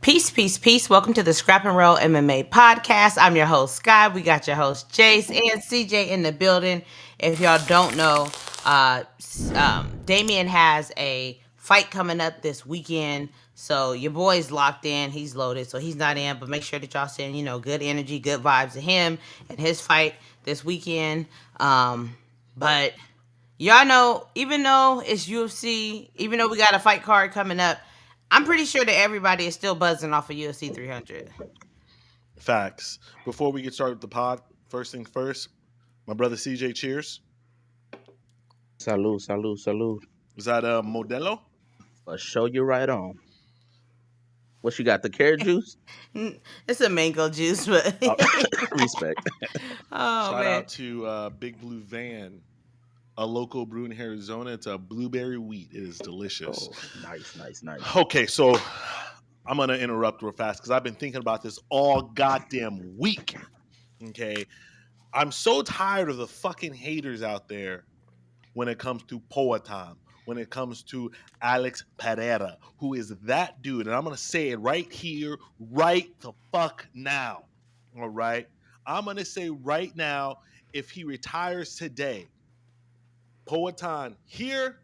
Peace, peace, peace. Welcome to the Scrap and Roll MMA podcast. I'm your host, Sky. We got your host, Jace and CJ in the building. If y'all don't know, Damian has a fight coming up this weekend. So your boy's locked in. He's loaded, so he's not in. But make sure that y'all send, good energy, good vibes to him and his fight this weekend. But y'all know, even though it's UFC, even though we got a fight card coming up, I'm pretty sure that everybody is still buzzing off of UFC 300. Facts. Before we get started with the pod, first thing first, my brother CJ, cheers. Salud, salud, salud. Was that a Modelo? I'll show you right on. What you got, the carrot juice? It's a mango juice, but Respect. Shout out to Big Blue Van, a local brew in Arizona. It's a blueberry wheat. It is delicious. Oh, nice. Okay, so I'm going to interrupt real fast because I've been thinking about this all goddamn week. Okay. I'm so tired of the fucking haters out there when it comes to Poirer, when it comes to Alex Pereira, who is that dude. And I'm going to say it right here, right the fuck now. All right. I'm going to say right now, if he retires today, Poirer here,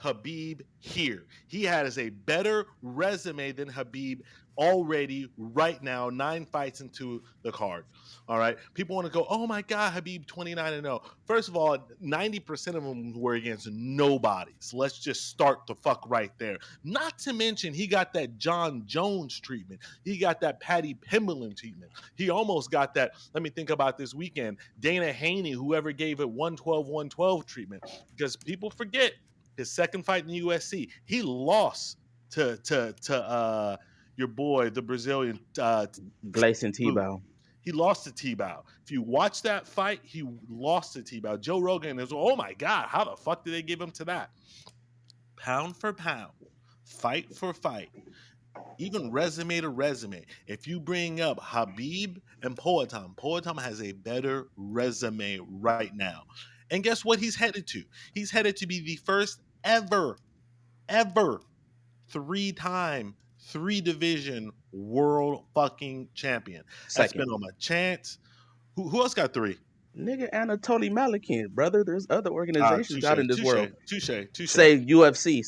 Khabib here. He has a better resume than Khabib already right now, 9 fights into the card. All right. People want to go, oh my God, Khabib 29-0. First of all, 90% of them were against nobody. So let's just start the fuck right there. Not to mention, he got that John Jones treatment. He got that Paddy Pimblett treatment. He almost got that, let me think about this weekend, Dana Haney, whoever gave it 112 treatment. Because people forget, his second fight in the UFC, he lost to your boy, the Brazilian Gleison Tibau. He lost to Tibau. If you watch that fight, he lost to Tibau. Joe Rogan is, oh my God, how the fuck did they give him to that? Pound for pound, fight for fight, even resume to resume. If you bring up Khabib and Poirer has a better resume right now. And guess what he's headed to? He's headed to be the first ever 3-time, 3-division world fucking champion. That's been on my chance. Who else got 3? Nigga, Anatoly Malikin, brother. There's other organizations out in this world. Touche. Say UFC.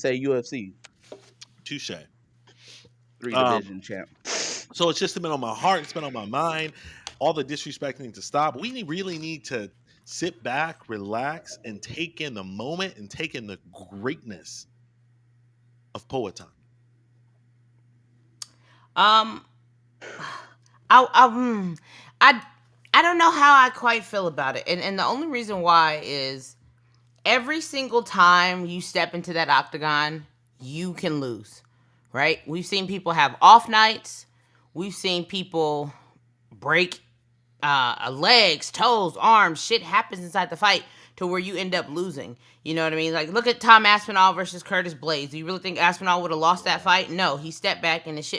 Touche. 3-division champ. So it's just been on my heart. It's been on my mind. All the disrespecting to stop. We really need to sit back, relax, and take in the moment and take in the greatness of Poirer. I don't know how I quite feel about it, and the only reason why is every single time you step into that octagon, you can lose, right? We've seen people have off nights. We've seen people break legs, toes, arms. Shit happens inside the fight to where you end up losing. You know what I mean? Like, look at Tom Aspinall versus Curtis Blaydes. Do you really think Aspinall would have lost that fight? No, he stepped back and his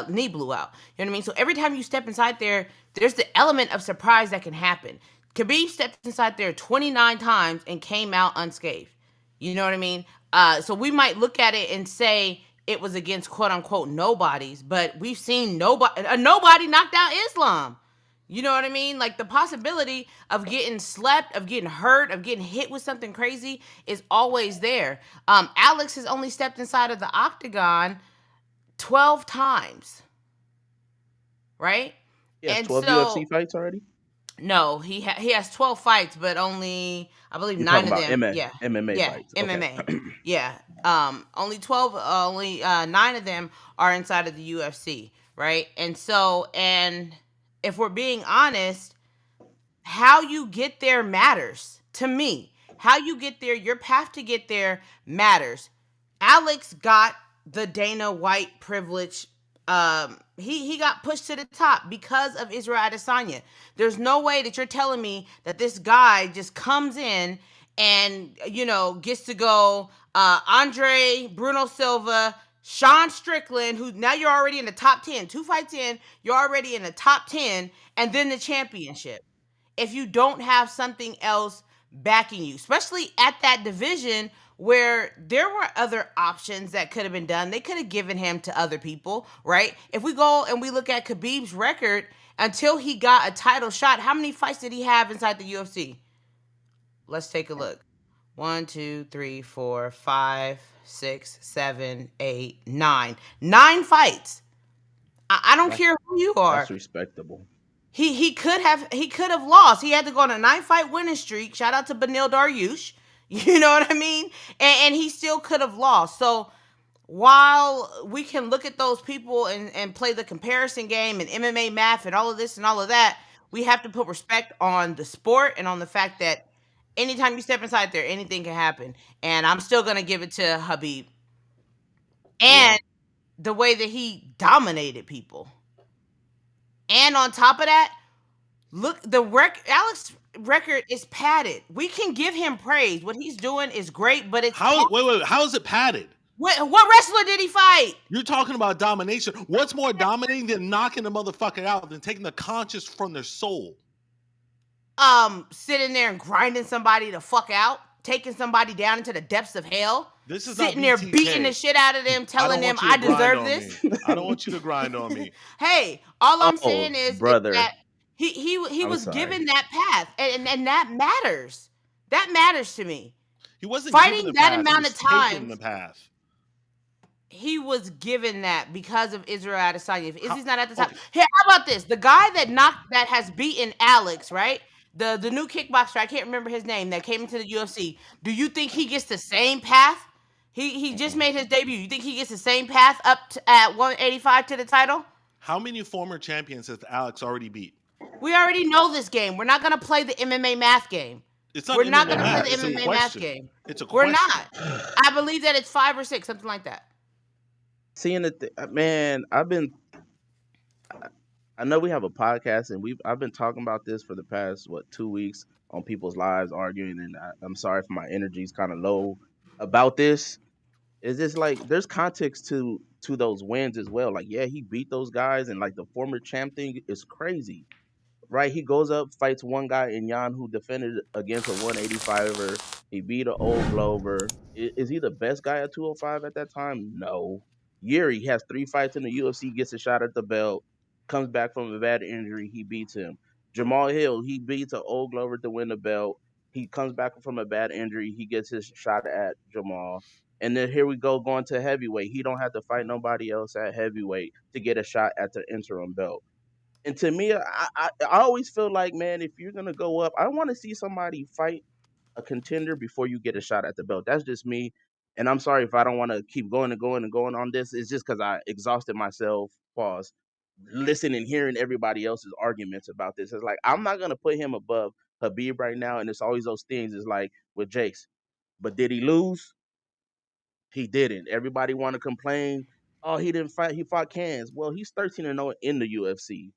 knee blew out. You know what I mean? So every time you step inside there, there's the element of surprise that can happen. Khabib stepped inside there 29 times and came out unscathed. You know what I mean? So we might look at it and say it was against quote unquote nobodies, but we've seen nobody knocked out Islam. You know what I mean? Like, the possibility of getting slept, of getting hurt, of getting hit with something crazy is always there. Alex has only stepped inside of the octagon 12 times. Right? He has 12 UFC fights already? No, he has 12 fights, but only, I believe, 9 of them. MMA fights. MMA. Okay. Yeah. Only 9 of them are inside of the UFC, right? And if we're being honest, how you get there matters to me. How you get there, your path to get there matters. Alex got the Dana White privilege. He got pushed to the top because of Israel Adesanya. There's no way that you're telling me that this guy just comes in and, gets to go Andre, Bruno Silva, Sean Strickland, who now you're already in the top 10. 2 fights in, you're already in the top 10, and then the championship. If you don't have something else backing you, especially at that division where there were other options that could have been done. They could have given him to other people, right? If we go and we look at Khabib's record until he got a title shot, how many fights did he have inside the UFC? Let's take a look. 1, 2, 3, 4, 5, 6, 7, 8, 9. 9 fights. I don't That's care who you are. that's respectable. He could have lost. He had to go on a 9 fight winning streak. Shout out to Benil Dariush. You know what I mean? And he still could have lost. So while we can look at those people and play the comparison game and MMA math and all of this and all of that, we have to put respect on the sport and on the fact that anytime you step inside there, anything can happen. And I'm still gonna give it to Habib. Yeah. And the way that he dominated people. And on top of that, look, Alex record is padded. We can give him praise. What he's doing is great, but it's Wait, how is it padded? what wrestler did he fight? You're talking about domination. What's more dominating than knocking the motherfucker out than taking the conscious from their soul? Sitting there and grinding somebody the fuck out, taking somebody down into the depths of hell. This is Sitting not there BTK. beating the shit out of them, telling them I deserve this. I don't want you to grind on me. Hey, all I'm Oh, saying is brother. that he I'm was sorry. given that path, and that matters. That matters to me. He wasn't Fighting given the that path, amount he was of taking time. the path. He was given that because of Israel Adesanya. If Izzy's not at the top, okay. hey, how about this? The guy that has beaten Alex, right? The new kickboxer, I can't remember his name, that came into the UFC. Do you think he gets the same path? He just made his debut. You think he gets the same path up at 185 to the title? How many former champions has Alex already beat? We already know this game. We're not gonna play the MMA math game. It's not We're not MMA gonna math. play It's the a MMA math question. game. It's a We're question. not. I believe that it's 5 or 6, something like that. Seeing it, man, I know we have a podcast and I've been talking about this for the past 2 weeks on people's lives arguing, and I'm sorry if my energy's kind of low about this. Is this like there's context to those wins as well? Like, yeah, he beat those guys, and like the former champ thing is crazy, right? He goes up, fights one guy in Yan who defended against a 185er. He beat an old Glover. Is he the best guy at 205 at that time? No. Yuri has 3 fights in the UFC, gets a shot at the belt, comes back from a bad injury. He beats him. Jamal Hill, he beats an old Glover to win the belt. He comes back from a bad injury. He gets his shot at Jamal. And then here we go going to heavyweight. He don't have to fight nobody else at heavyweight to get a shot at the interim belt. And to me, I always feel like, man, if you're gonna go up, I want to see somebody fight a contender before you get a shot at the belt. That's just me. And I'm sorry if I don't want to keep going and going and going on this. It's just because I exhausted myself. Pause. Listening and hearing everybody else's arguments about this. It's like I'm not gonna put him above Habib right now. And it's always those things. It's like with Jake's. But did he lose? He didn't. Everybody want to complain. Oh, he didn't fight. He fought Cans. Well, he's 13-0 in the UFC.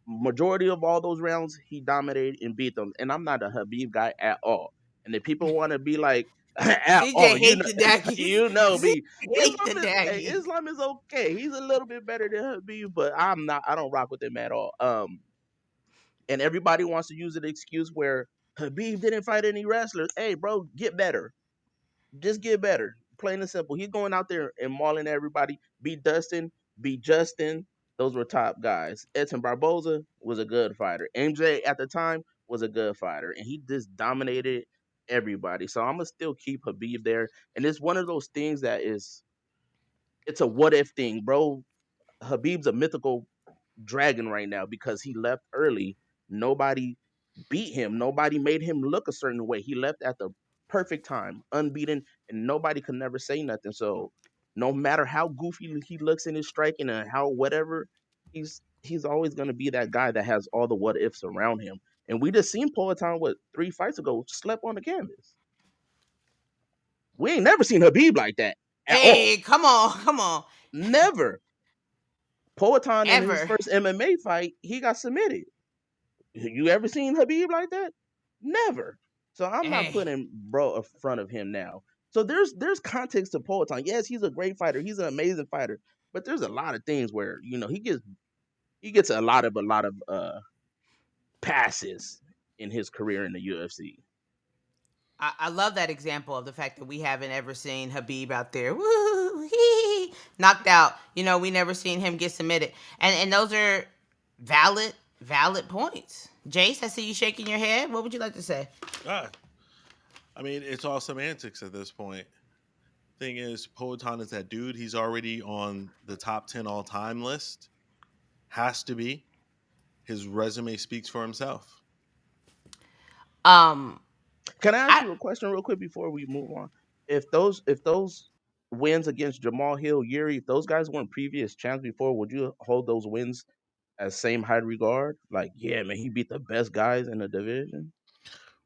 Majority of all those rounds, he dominated and beat them. And I'm not a Habib guy at all. And if people want to be like, at all, CJ hate the Daggies. you know me. Hate the Daggies. Islam is okay. He's a little bit better than Habib, but I'm not. I don't rock with him at all. And everybody wants to use an excuse where Habib didn't fight any wrestlers. Hey, bro, get better. Just get better. Plain and simple. He's going out there and mauling everybody. Beat Dustin, beat Justin. Those were top guys. Edson Barboza was a good fighter. MJ at the time was a good fighter. And he just dominated everybody. So I'm going to still keep Habib there. And it's one of those things that it's a what if thing, bro. Habib's a mythical dragon right now because he left early. Nobody beat him. Nobody made him look a certain way. He left at the perfect time, unbeaten, and nobody could never say nothing. So no matter how goofy he looks in his striking and how whatever, he's always gonna be that guy that has all the what ifs around him. And we just seen Poetan 3 fights ago slept on the canvas. We ain't never seen Habib like that at all. Hey, come on. Never. Poetan in his Ever. first MMA fight, he got submitted. You ever seen Habib like that? Never. So I'm not Hey. putting bro in front of him now. So there's context to Poetan. Yes, he's a great fighter. He's an amazing fighter. But there's a lot of things where he gets a lot of passes in his career in the UFC. I love that example of the fact that we haven't ever seen Khabib out there woo hee, knocked out. We never seen him get submitted, and those are valid points. Jace, I see you shaking your head. What would you like to say? Ah, I mean, it's all semantics at this point. Thing is, Poatan is that dude. He's already on the top 10 all time list. Has to be. His resume speaks for himself. Um, Can I ask I you a question real quick before we move on? If those wins against Jamal Hill, Yuri, if those guys weren't previous champs before, would you hold those wins as same high regard? Like, yeah, man, he beat the best guys in the division.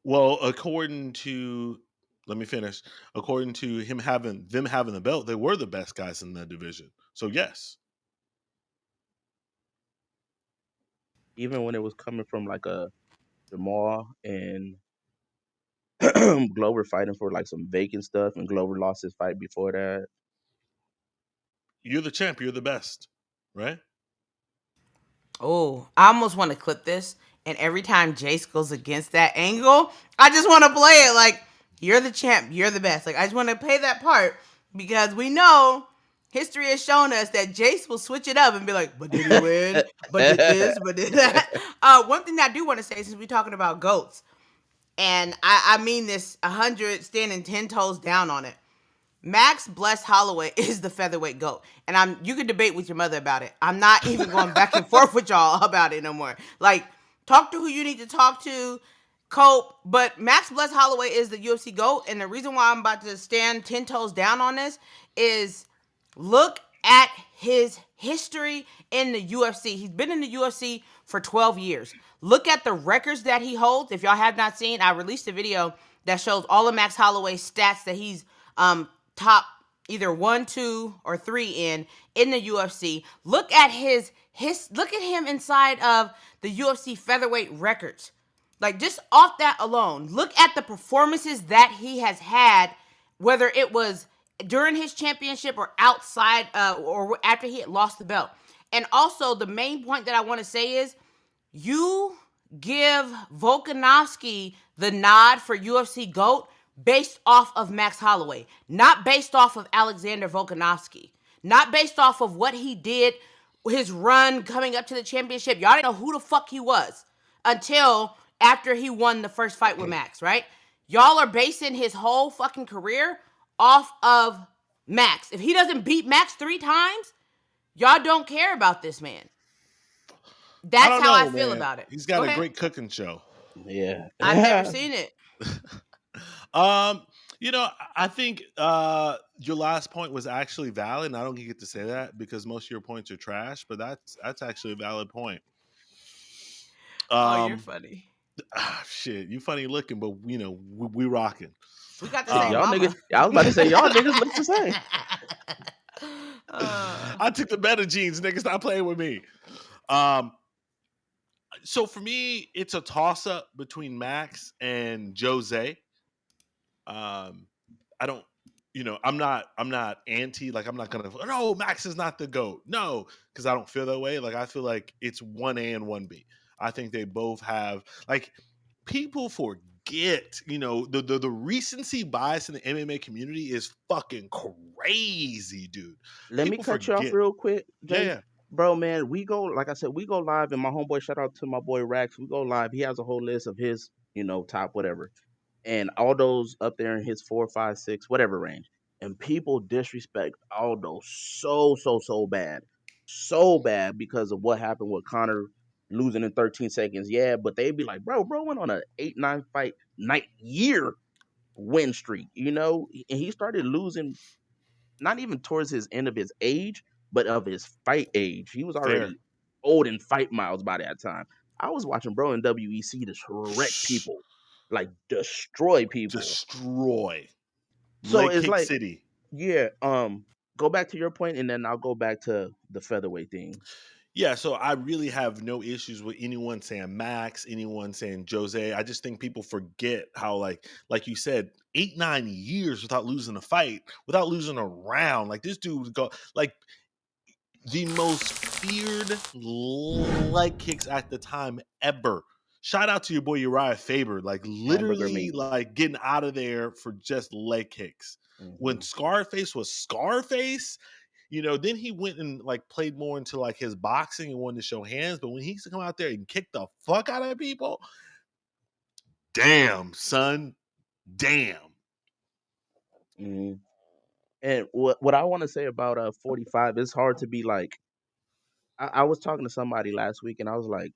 Well, let me finish. According to them having the belt, they were the best guys in the division. So yes, Even when it was coming from like a Jamal and Glover fighting for like some vacant stuff, and Glover lost his fight before that. you're the champ. You're the best, right? I almost want to clip this, and every time Jace goes against that angle, I just want to play it like you're the champ, you're the best. Like I just want to play that part because we know history has shown us that Jace will switch it up and be like, "But did he win? But did this? But did that?" One thing I do want to say, since we're talking about goats, and I mean this 100 standing 10 toes down on it. Max Bless Holloway is the featherweight GOAT. And you can debate with your mother about it. I'm not even going back and forth with y'all about it no more. Like, talk to who you need to talk to, cope. But Max Bless Holloway is the UFC GOAT. And the reason why I'm about to stand 10 toes down on this is look at his history in the UFC. He's been in the UFC for 12 years. Look at the records that he holds. If y'all have not seen, I released a video that shows all of Max Holloway's stats that he's top either 1, 2, or 3 in the UFC. Look at look at him inside of the UFC featherweight records. Like just off that alone, look at the performances that he has had, whether it was during his championship or outside or after he had lost the belt. And also the main point that I want to say is you give Volkanovski the nod for UFC GOAT based off of Max Holloway, not based off of Alexander Volkanovski, not based off of what he did, his run coming up to the championship. Y'all didn't know who the fuck he was until after he won the first fight with Max, right? Y'all are basing his whole fucking career off of Max. If he doesn't beat Max 3 times, y'all don't care about this man. That's how I feel about it. He's got a great cooking show. Yeah. I've never seen it. I think your last point was actually valid, and I don't get to say that because most of your points are trash, but that's actually a valid point. You're funny. Shit, you funny looking, but we rocking. We got the same y'all mama. niggas. I was about to say y'all niggas look the same. I took the better genes, niggas. Stop playing with me. So for me, it's a toss up between Max and Jose. I don't, I'm not anti. Like I'm not gonna. No, Max is not the GOAT. No, because I don't feel that way. Like I feel like it's 1A and 1B. I think they both have like people forget. The recency bias in the MMA community is fucking crazy, dude. Let me People cut you off forget. real quick, Jay. Yeah. Bro, man, we go, like I said, we go live, and my homeboy, shout out to my boy Rax. We go live. He has a whole list of his, top whatever, and all those up there in his 4, 5, 6, whatever range. And people disrespect Aldo so bad because of what happened with Connor losing in 13 seconds. Yeah, but they'd be like, bro went on a 8-9 fight year win streak, and he started losing not even towards his end of his age, but of his fight age. He was Fair. already old in fight miles by that time. I was watching bro in WEC just wreck people, like destroy people. Destroy. So Leg it's kick like, city. yeah, go back to your point, and then I'll go back to the featherweight thing. Yeah, so I really have no issues with anyone saying Max, anyone saying Jose. I just think people forget how, like you said, 8-9 years without losing a fight, without losing a round. Like this dude go like the most feared leg kicks at the time ever. Shout out to your boy Uriah Faber, like Hamburger literally meat. like getting out of there for just leg kicks. When Scarface was Scarface, then he went and like played more into like his boxing and wanted to show hands. But when he used to come out there and kick the fuck out of people, damn, son, damn. Mm-hmm. And what I want to say about 45, it's hard to be like. I was talking to somebody last week, and I was like,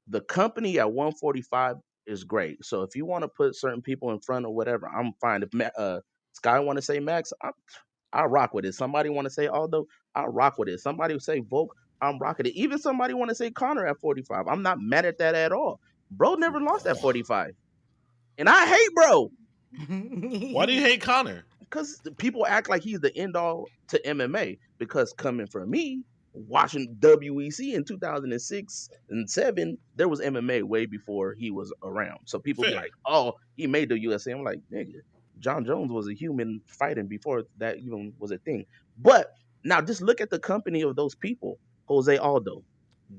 the company at 145 is great. So if you want to put certain people in front or whatever, I'm fine. If Sky want to say Max, I rock with it. Somebody want to say Aldo, I rock with it. Somebody say Volk, I'm rocking it. Even somebody want to say Connor at 45. I'm not mad at that at all. Bro never lost at 45. And I hate bro. Why do you hate Connor? Because people act like he's the end all to MMA. Because coming from me, watching WEC in 2006 and 7, there was MMA way before he was around. So people be Fair. like, oh, he made the USA. I'm like, nigga, John Jones was a human fighting before that even was a thing. But now just look at the company of those people. Jose Aldo,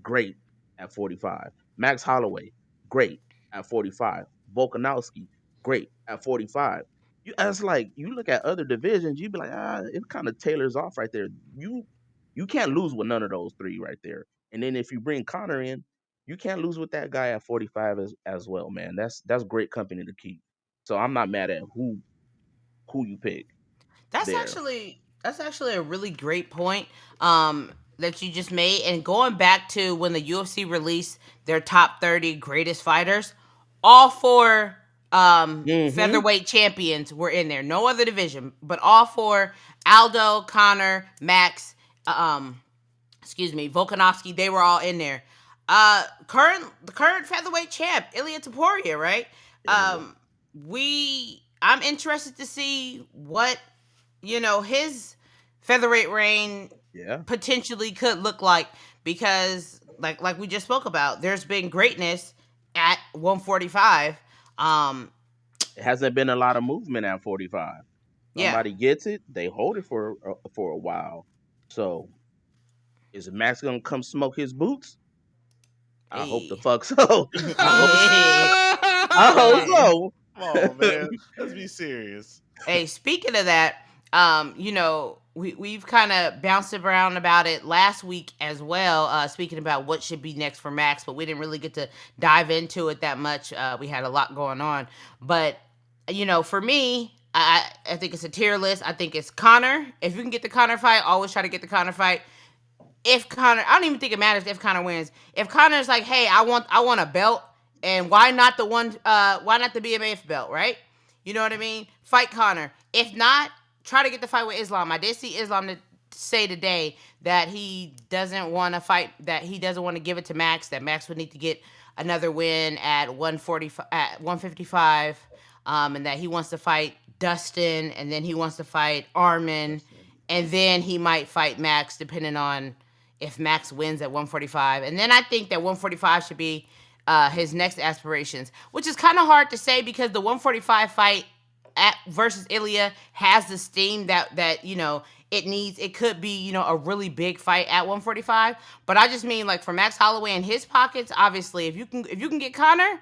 great at 45. Max Holloway, great at 45. Volkanovski, great at 45. As like you look at other divisions, you be like, it kind of tailors off right there. You can't lose with none of those three right there. And then if you bring Connor in, you can't lose with that guy at 45 as well, man. That's great company to keep. So I'm not mad at who you pick That's there. actually a really great point that you just made. And going back to when the UFC released their top 30 greatest fighters, all four featherweight champions were in there. No other division, but all four: Aldo, Connor, Max, Volkanovski. They were all in there. The current featherweight champ, Ilia Topuria, right? I'm interested to see what his featherweight reign potentially could look like, because like we just spoke about, there's been greatness at 145. It hasn't been a lot of movement at 45. Somebody gets it, they hold it for a while. So is Max gonna come smoke his boots? I hope the fuck so. I hope so. Come on, man. Let's be serious. Hey, speaking of that, we've kind of bounced around about it last week as well, speaking about what should be next for Max, but we didn't really get to dive into it that much. We had a lot going on. But, for me, I think it's a tier list. I think it's Connor. If you can get the Connor fight, always try to get the Connor fight. If Connor, I don't even think it matters if Connor wins. If Connor's like, hey, I want a belt, and why not the BMF belt, right? You know what I mean? Fight Connor. If not, try to get the fight with Islam. I did see Islam say today that he doesn't want to fight, that he doesn't want to give it to Max, that Max would need to get another win at 155, and that he wants to fight Dustin, and then he wants to fight Armin, and then he might fight Max depending on if Max wins at 145. And then I think that 145 should be his next aspirations, which is kind of hard to say because the 145 fight versus Ilia has the steam that it needs. It could be a really big fight at 145, but I just mean like for Max Holloway and his pockets, obviously if you can get Connor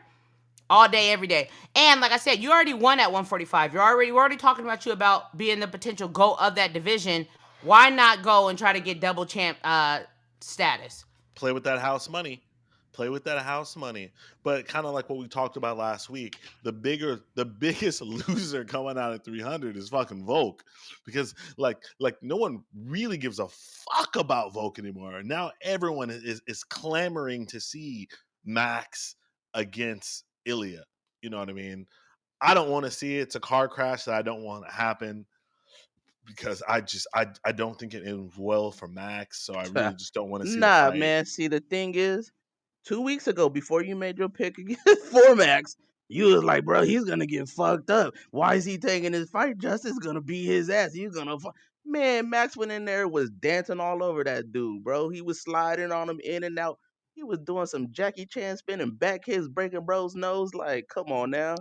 all day every day, and like I said, you already won at 145. We're already talking about you about being the potential GOAT of that division. Why not go and try to get double champ status? Play with that house money. But kind of like what we talked about last week, the biggest loser coming out at 300 is fucking Volk, because like no one really gives a fuck about Volk anymore. Now everyone is clamoring to see Max against Ilia. You know what I mean? I don't want to see it. It's a car crash that I don't want to happen, because I don't think it ends well for Max. So I really just don't want to see. Nah, man. See, the thing is, 2 weeks ago, before you made your pick for Max, you was like, bro, he's gonna get fucked up. Why is he taking his fight? Justice gonna beat his ass. He's gonna man. Max went in there, was dancing all over that dude, bro. He was sliding on him in and out. He was doing some Jackie Chan spinning back hits, breaking bro's nose. Like, come on now.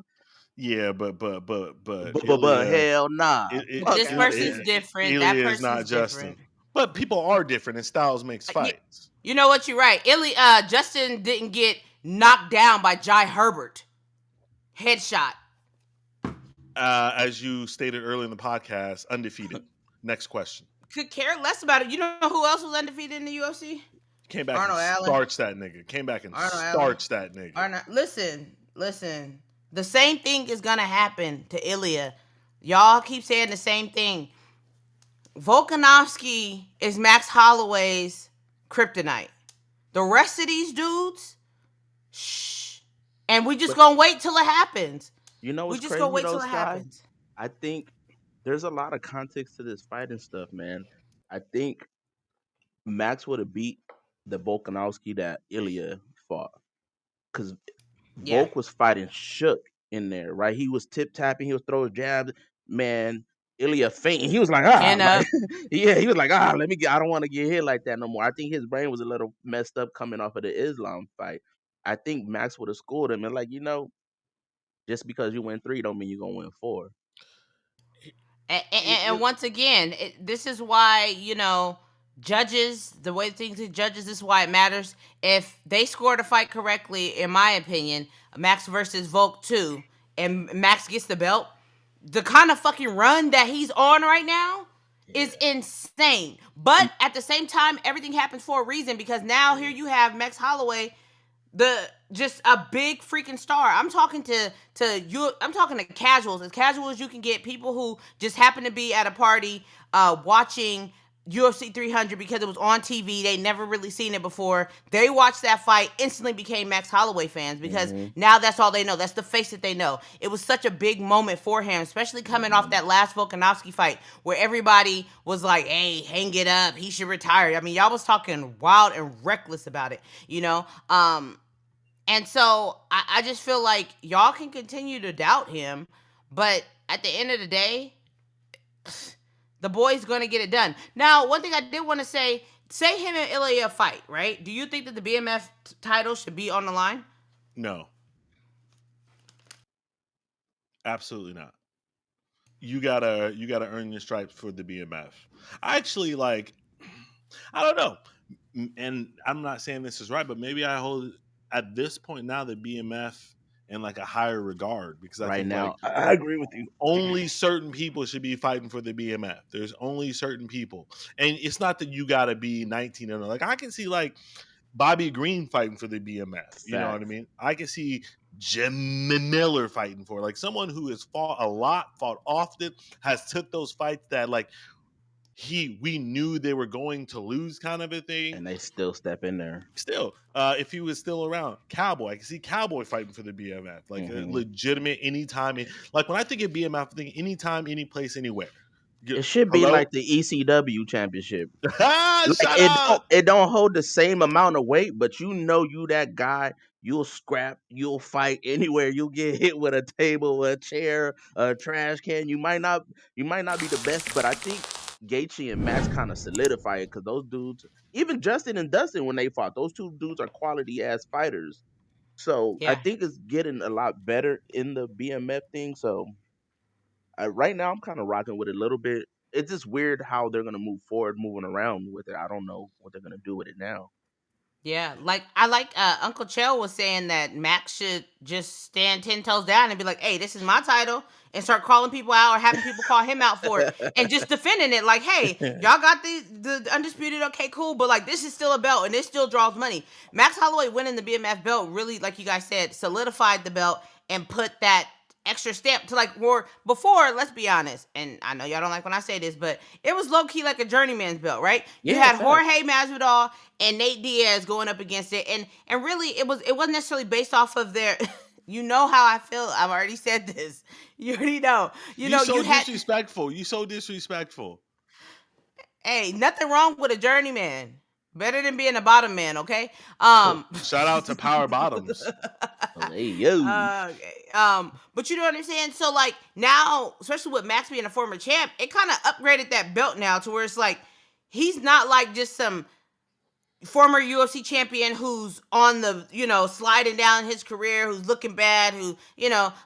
Yeah, but Hell nah. This person's different. Ilia That is person's not different. Justin. But people are different, and styles makes fights. You know what? You're right. Justin didn't get knocked down by Jai Herbert. Headshot. As you stated earlier in the podcast, undefeated. Next question. Could care less about it. You know who else was undefeated in the UFC? Came back Arnold and Allen. starched that nigga. Came back and Arnold starched that nigga. Arnold, listen. The same thing is gonna happen to Ilya. Y'all keep saying the same thing. Volkanovski is Max Holloway's kryptonite. The rest of these dudes, shh. And we just gonna wait till it happens. You know what's we just crazy gonna wait though, till it Sky? happens. I think there's a lot of context to this fight and stuff, man. I think Max would have beat the Volkanovski that Ilya fought. Because Yeah. Volk was fighting shook in there, right? He was tip tapping, he was throwing jabs. Man, Ilya fainting. He was like, yeah, he was like, I don't want to get hit like that no more. I think his brain was a little messed up coming off of the Islam fight. I think Max would have scored him and like, just because you win 3 don't mean you're gonna win 4. And once again, this is why, judges, the way things are judges, this is why it matters. If they scored a fight correctly, in my opinion, Max versus Volk 2, and Max gets the belt, the kind of fucking run that he's on right now is insane. But at the same time, everything happens for a reason, because now here you have Max Holloway, just a big freaking star. I'm talking to you. I'm talking to casuals, as casual as you can get. People who just happen to be at a party, watching UFC 300 because it was on TV. They never really seen it before. They watched that fight, instantly became Max Holloway fans because now that's all they know. That's the face that they know. It was such a big moment for him, especially coming off that last Volkanovski fight where everybody was like, "Hey, hang it up. He should retire." I mean, y'all was talking wild and reckless about it, And so I just feel like y'all can continue to doubt him, but at the end of the day, the boy's going to get it done. Now, one thing I did want to say him and Ilya fight, right? Do you think that the BMF title should be on the line? No. Absolutely not. You gotta earn your stripes for the BMF. I actually I don't know. And I'm not saying this is right, but maybe I hold at this point now the BMF in like a higher regard, because I think now I agree with you. Only certain people should be fighting for the BMF. There's only certain people, and it's not that you got to be 19 and like I can see like Bobby Green fighting for the BMF. You know what I mean? I can see Jim Miller fighting for like someone who has fought a lot, fought often, has took those fights that like we knew they were going to lose, kind of a thing, and they still step in there. Still, if he was still around, Cowboy, I can see Cowboy fighting for the BMF, like a legitimate anytime. Like when I think of BMF, I think anytime, any place, anywhere. It should be like the ECW championship. It don't hold the same amount of weight, but you that guy. You'll scrap, you'll fight anywhere. You'll get hit with a table, a chair, a trash can. You might not be the best, but I think Gaethje and Max kind of solidify it, because those dudes, even Justin and Dustin, when they fought, those two dudes are quality ass fighters. So I think it's getting a lot better in the BMF thing. So right now I'm kind of rocking with it a little bit. It's just weird how they're gonna move forward, moving around with it. I don't know what they're gonna do with it now. Yeah, I like Uncle Chell was saying that Max should just stand 10 toes down and be like, "Hey, this is my title," and start calling people out or having people call him out for it and just defending it like, "Hey, y'all got the undisputed, okay, cool, but like this is still a belt and this still draws money." Max Holloway winning the BMF belt really, like you guys said, solidified the belt and put that extra stamp to like more. Before, let's be honest, and I know y'all don't like when I say this, but it was low-key like a journeyman's belt, right? You had Jorge Masvidal and Nate Diaz going up against it, and really it wasn't necessarily based off of their you know how I feel. I've already said this. You already know. You so disrespectful. You so disrespectful. Hey, nothing wrong with a journeyman. Better than being a bottom man, okay? Shout out to Power Bottoms. Hey, yo. Okay. But you know what I'm saying? So like now, especially with Max being a former champ, it kind of upgraded that belt now to where it's like he's not like just some former UFC champion who's on the, sliding down his career, who's looking bad, who,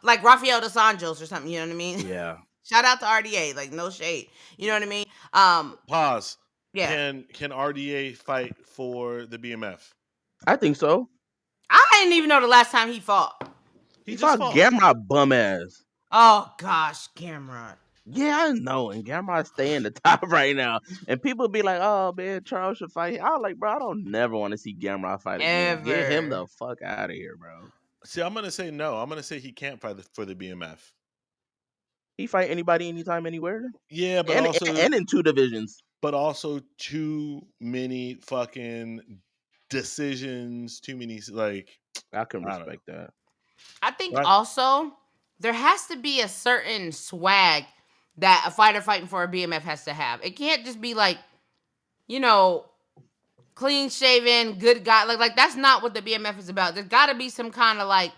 like Rafael dos Anjos or something, you know what I mean? Yeah. Shout out to RDA, like no shade. You know what I mean? Pause. Yeah. Can RDA fight for the BMF? I think so. I didn't even know the last time he fought. He just fought fought. Gamrot bum ass. Oh gosh, Gamrot. Yeah, I know, and Gamrot stay in the top right now. And people be like, "Oh man, Charles should fight." I was like, bro, I don't never want to see Gamrot fight again. Get him Ever. the fuck out of here, bro. See, I'm gonna say no. I'm gonna say he can't fight for the BMF. He fight anybody, anytime, anywhere, Yeah, but and also in 2 divisions. too many fucking decisions. Too many like. I can I don't respect that. I think Right. also there has to be a certain swag that a fighter fighting for a BMF has to have. It can't just be like, you know, clean shaven, good guy. Like that's not what the BMF is about. There's got to be some kind of like.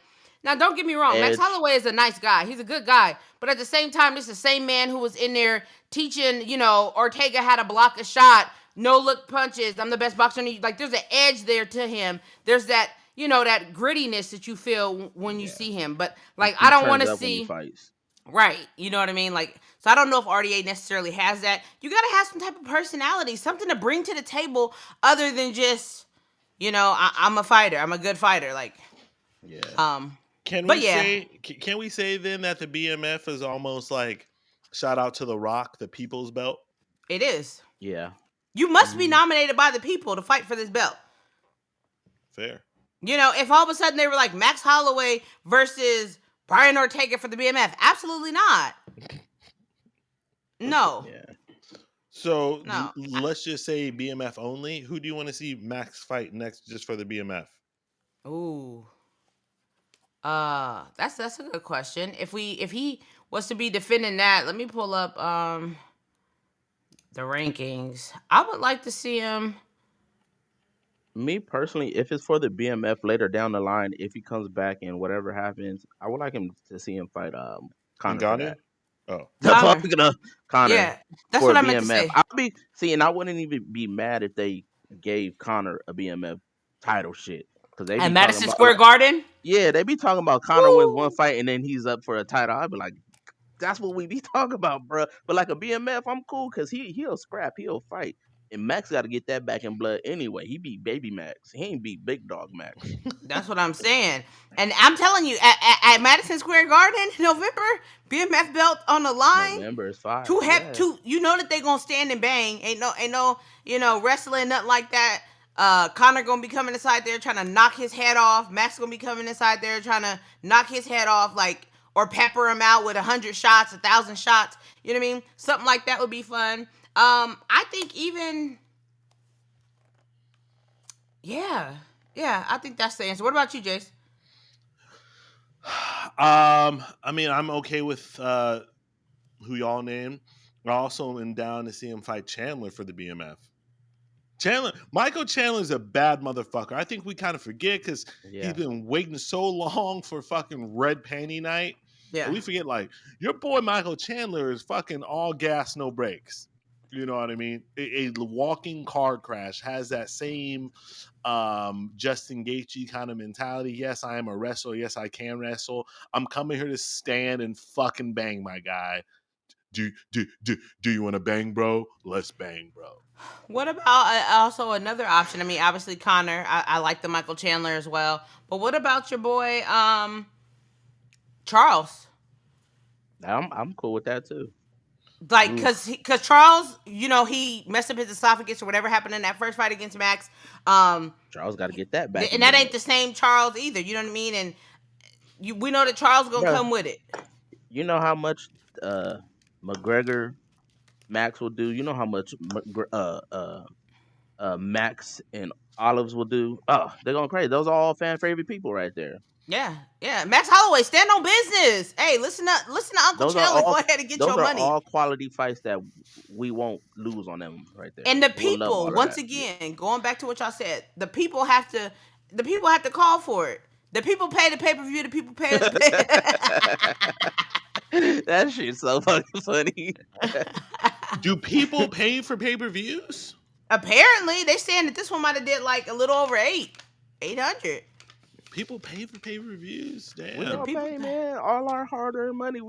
Now, don't get me wrong. Max Edge. Holloway is a nice guy. He's a good guy. But at the same time, this is the same man who was in there teaching, you know, Ortega how to block a shot, no look punches. I'm the best boxer. Like, there's an edge there to him. There's that, you know, that grittiness that you feel when you see him. But, like, He I don't turns want to up when he see. fights. Right. You know what I mean? Like, so I don't know if RDA necessarily has that. You got to have some type of personality, something to bring to the table other than just, you know, I'm a fighter. I'm a good fighter. Like, yeah. Can but we yeah. say? Can we say then that the BMF is almost like shout out to The Rock, the People's Belt? It is. Yeah. You must be nominated by the people to fight for this belt. Fair. You know, if all of a sudden they were like Max Holloway versus Brian Ortega for the BMF, absolutely not. No. Yeah. So No. let's just say BMF only. Who do you want to see Max fight next just for the BMF? Ooh. That's a good question. If he was to be defending that, let me pull up the rankings. I would like to see him. Me personally, if it's for the BMF later down the line, if he comes back and whatever happens, I would like him to see him fight Connor for Ngannou? that. Oh, Connor. Yeah, that's for what a I meant to BMF. say. I'll be and I wouldn't even be mad if they gave Connor a BMF title shit. Because they be At Madison talking Square about, Garden? yeah, they be talking about Connor Woo. wins one fight and then he's up for a title. I'd be like, that's what we be talking about, bro. But like a BMF, I'm cool because he'll scrap, he'll fight. And Max got to get that back in blood anyway. He beat Baby Max. He ain't beat Big Dog Max. That's what I'm saying. And I'm telling you, at Madison Square Garden in November, BMF belt on the line. November is fire. Two, you know that they gonna stand and bang. Ain't no, you know, wrestling, nothing like that. Connor gonna be coming inside there trying to knock his head off. Max gonna be coming inside there trying to knock his head off, like, or pepper him out with 100 shots, 1,000 shots. You know what I mean? Something like that would be fun. I think even, yeah, I think that's the answer. What about you, Jace? I mean, I'm okay with who y'all named. I also am down to see him fight Chandler for the BMF. Michael Chandler's a bad motherfucker. I think we kind of forget because he's been waiting so long for fucking Red Panty Night. Yeah. And we forget, like, your boy Michael Chandler is fucking all gas, no brakes. You know what I mean? A walking car crash, has that same Justin Gaethje kind of mentality. Yes, I am a wrestler. Yes, I can wrestle. I'm coming here to stand and fucking bang, my guy. Do you want to bang, bro? Let's bang, bro. What about also another option? I mean, obviously Connor. I like the Michael Chandler as well. But what about your boy Charles? I'm cool with that too. Like, cause Charles, you know, he messed up his esophagus or whatever happened in that first fight against Max. Charles got to get that back. And that ain't the same Charles either. You know what I mean? And we know that Charles gonna come with it. You know how much McGregor Max will do. You know how much Max and Olives will do. Oh, they're going crazy. Those are all fan favorite people right there. Yeah. Max Holloway, stand on business. Hey, listen to Uncle Chandler. Go ahead and get your money. Those are all quality fights that we won't lose on them right there. And the people, once again, going back to what y'all said, the people have to call for it. The people pay the pay-per-view. The people pay That shit's so fucking funny. Do people pay for pay-per-views? Apparently, they saying that this one might have did like a little over 800. People pay for pay-per-views? Damn. We don't pay, man. All our hard-earned money,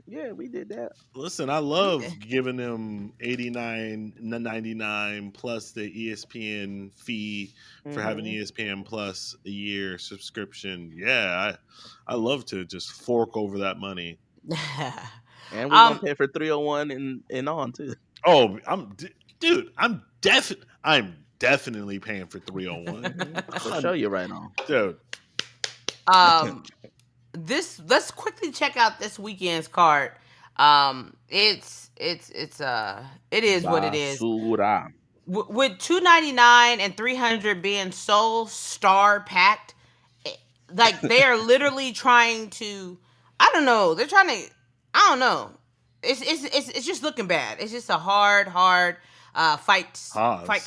Yeah, we did that. Listen, I love giving them $89.99 plus the ESPN fee for having ESPN Plus a year subscription. Yeah, I love to just fork over that money. And we're gonna pay for 301 and on too. Oh, dude, I'm definitely paying for 301. For sure, you're right on, dude. Let's quickly check out this weekend's card. It is what it is. Basura. With 299 and 300 being so star packed, like they are literally trying to. I don't know. They're trying to. I don't know. It's just looking bad. It's just a hard fight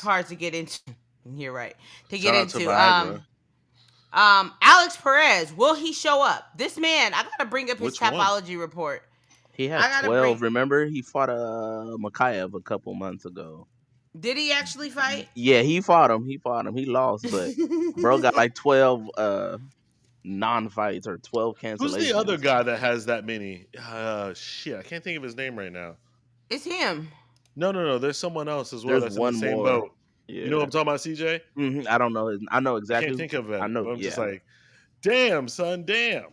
cards to get into. You're right. To get into. Alex Pereira, will he show up? This man, I gotta bring up his Tapology report. He had 12. Remember, he fought Makhachev a couple months ago. Did he actually fight? Yeah, he fought him. He lost, but bro got like 12 non-fights or 12 cancellations. Who's the other guy that has that many? Shit, I can't think of his name right now. It's him. No. There's someone else as well. That's in the same boat. Yeah. You know what I'm talking about, CJ? Mm-hmm. I don't know. I know exactly. I can't think of it. I know. I'm just like, damn, son, damn.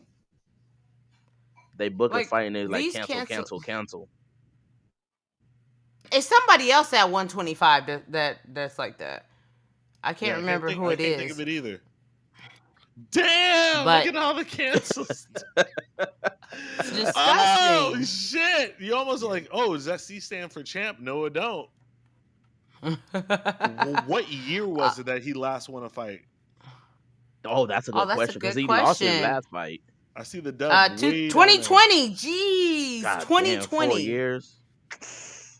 They book a fight and they're like, cancel. It's somebody else at 125 that's like that. I can't remember who it is. I can't think of it either. Damn! Look at all the cancels. It's disgusting. Oh shit! You almost are like, oh, does that C stand for champ? No, it don't. What year was it that he last won a fight? Oh, that's a good question because he lost his last fight. I see the dub. 2020. Jeez, God 2020. Damn, 4 years.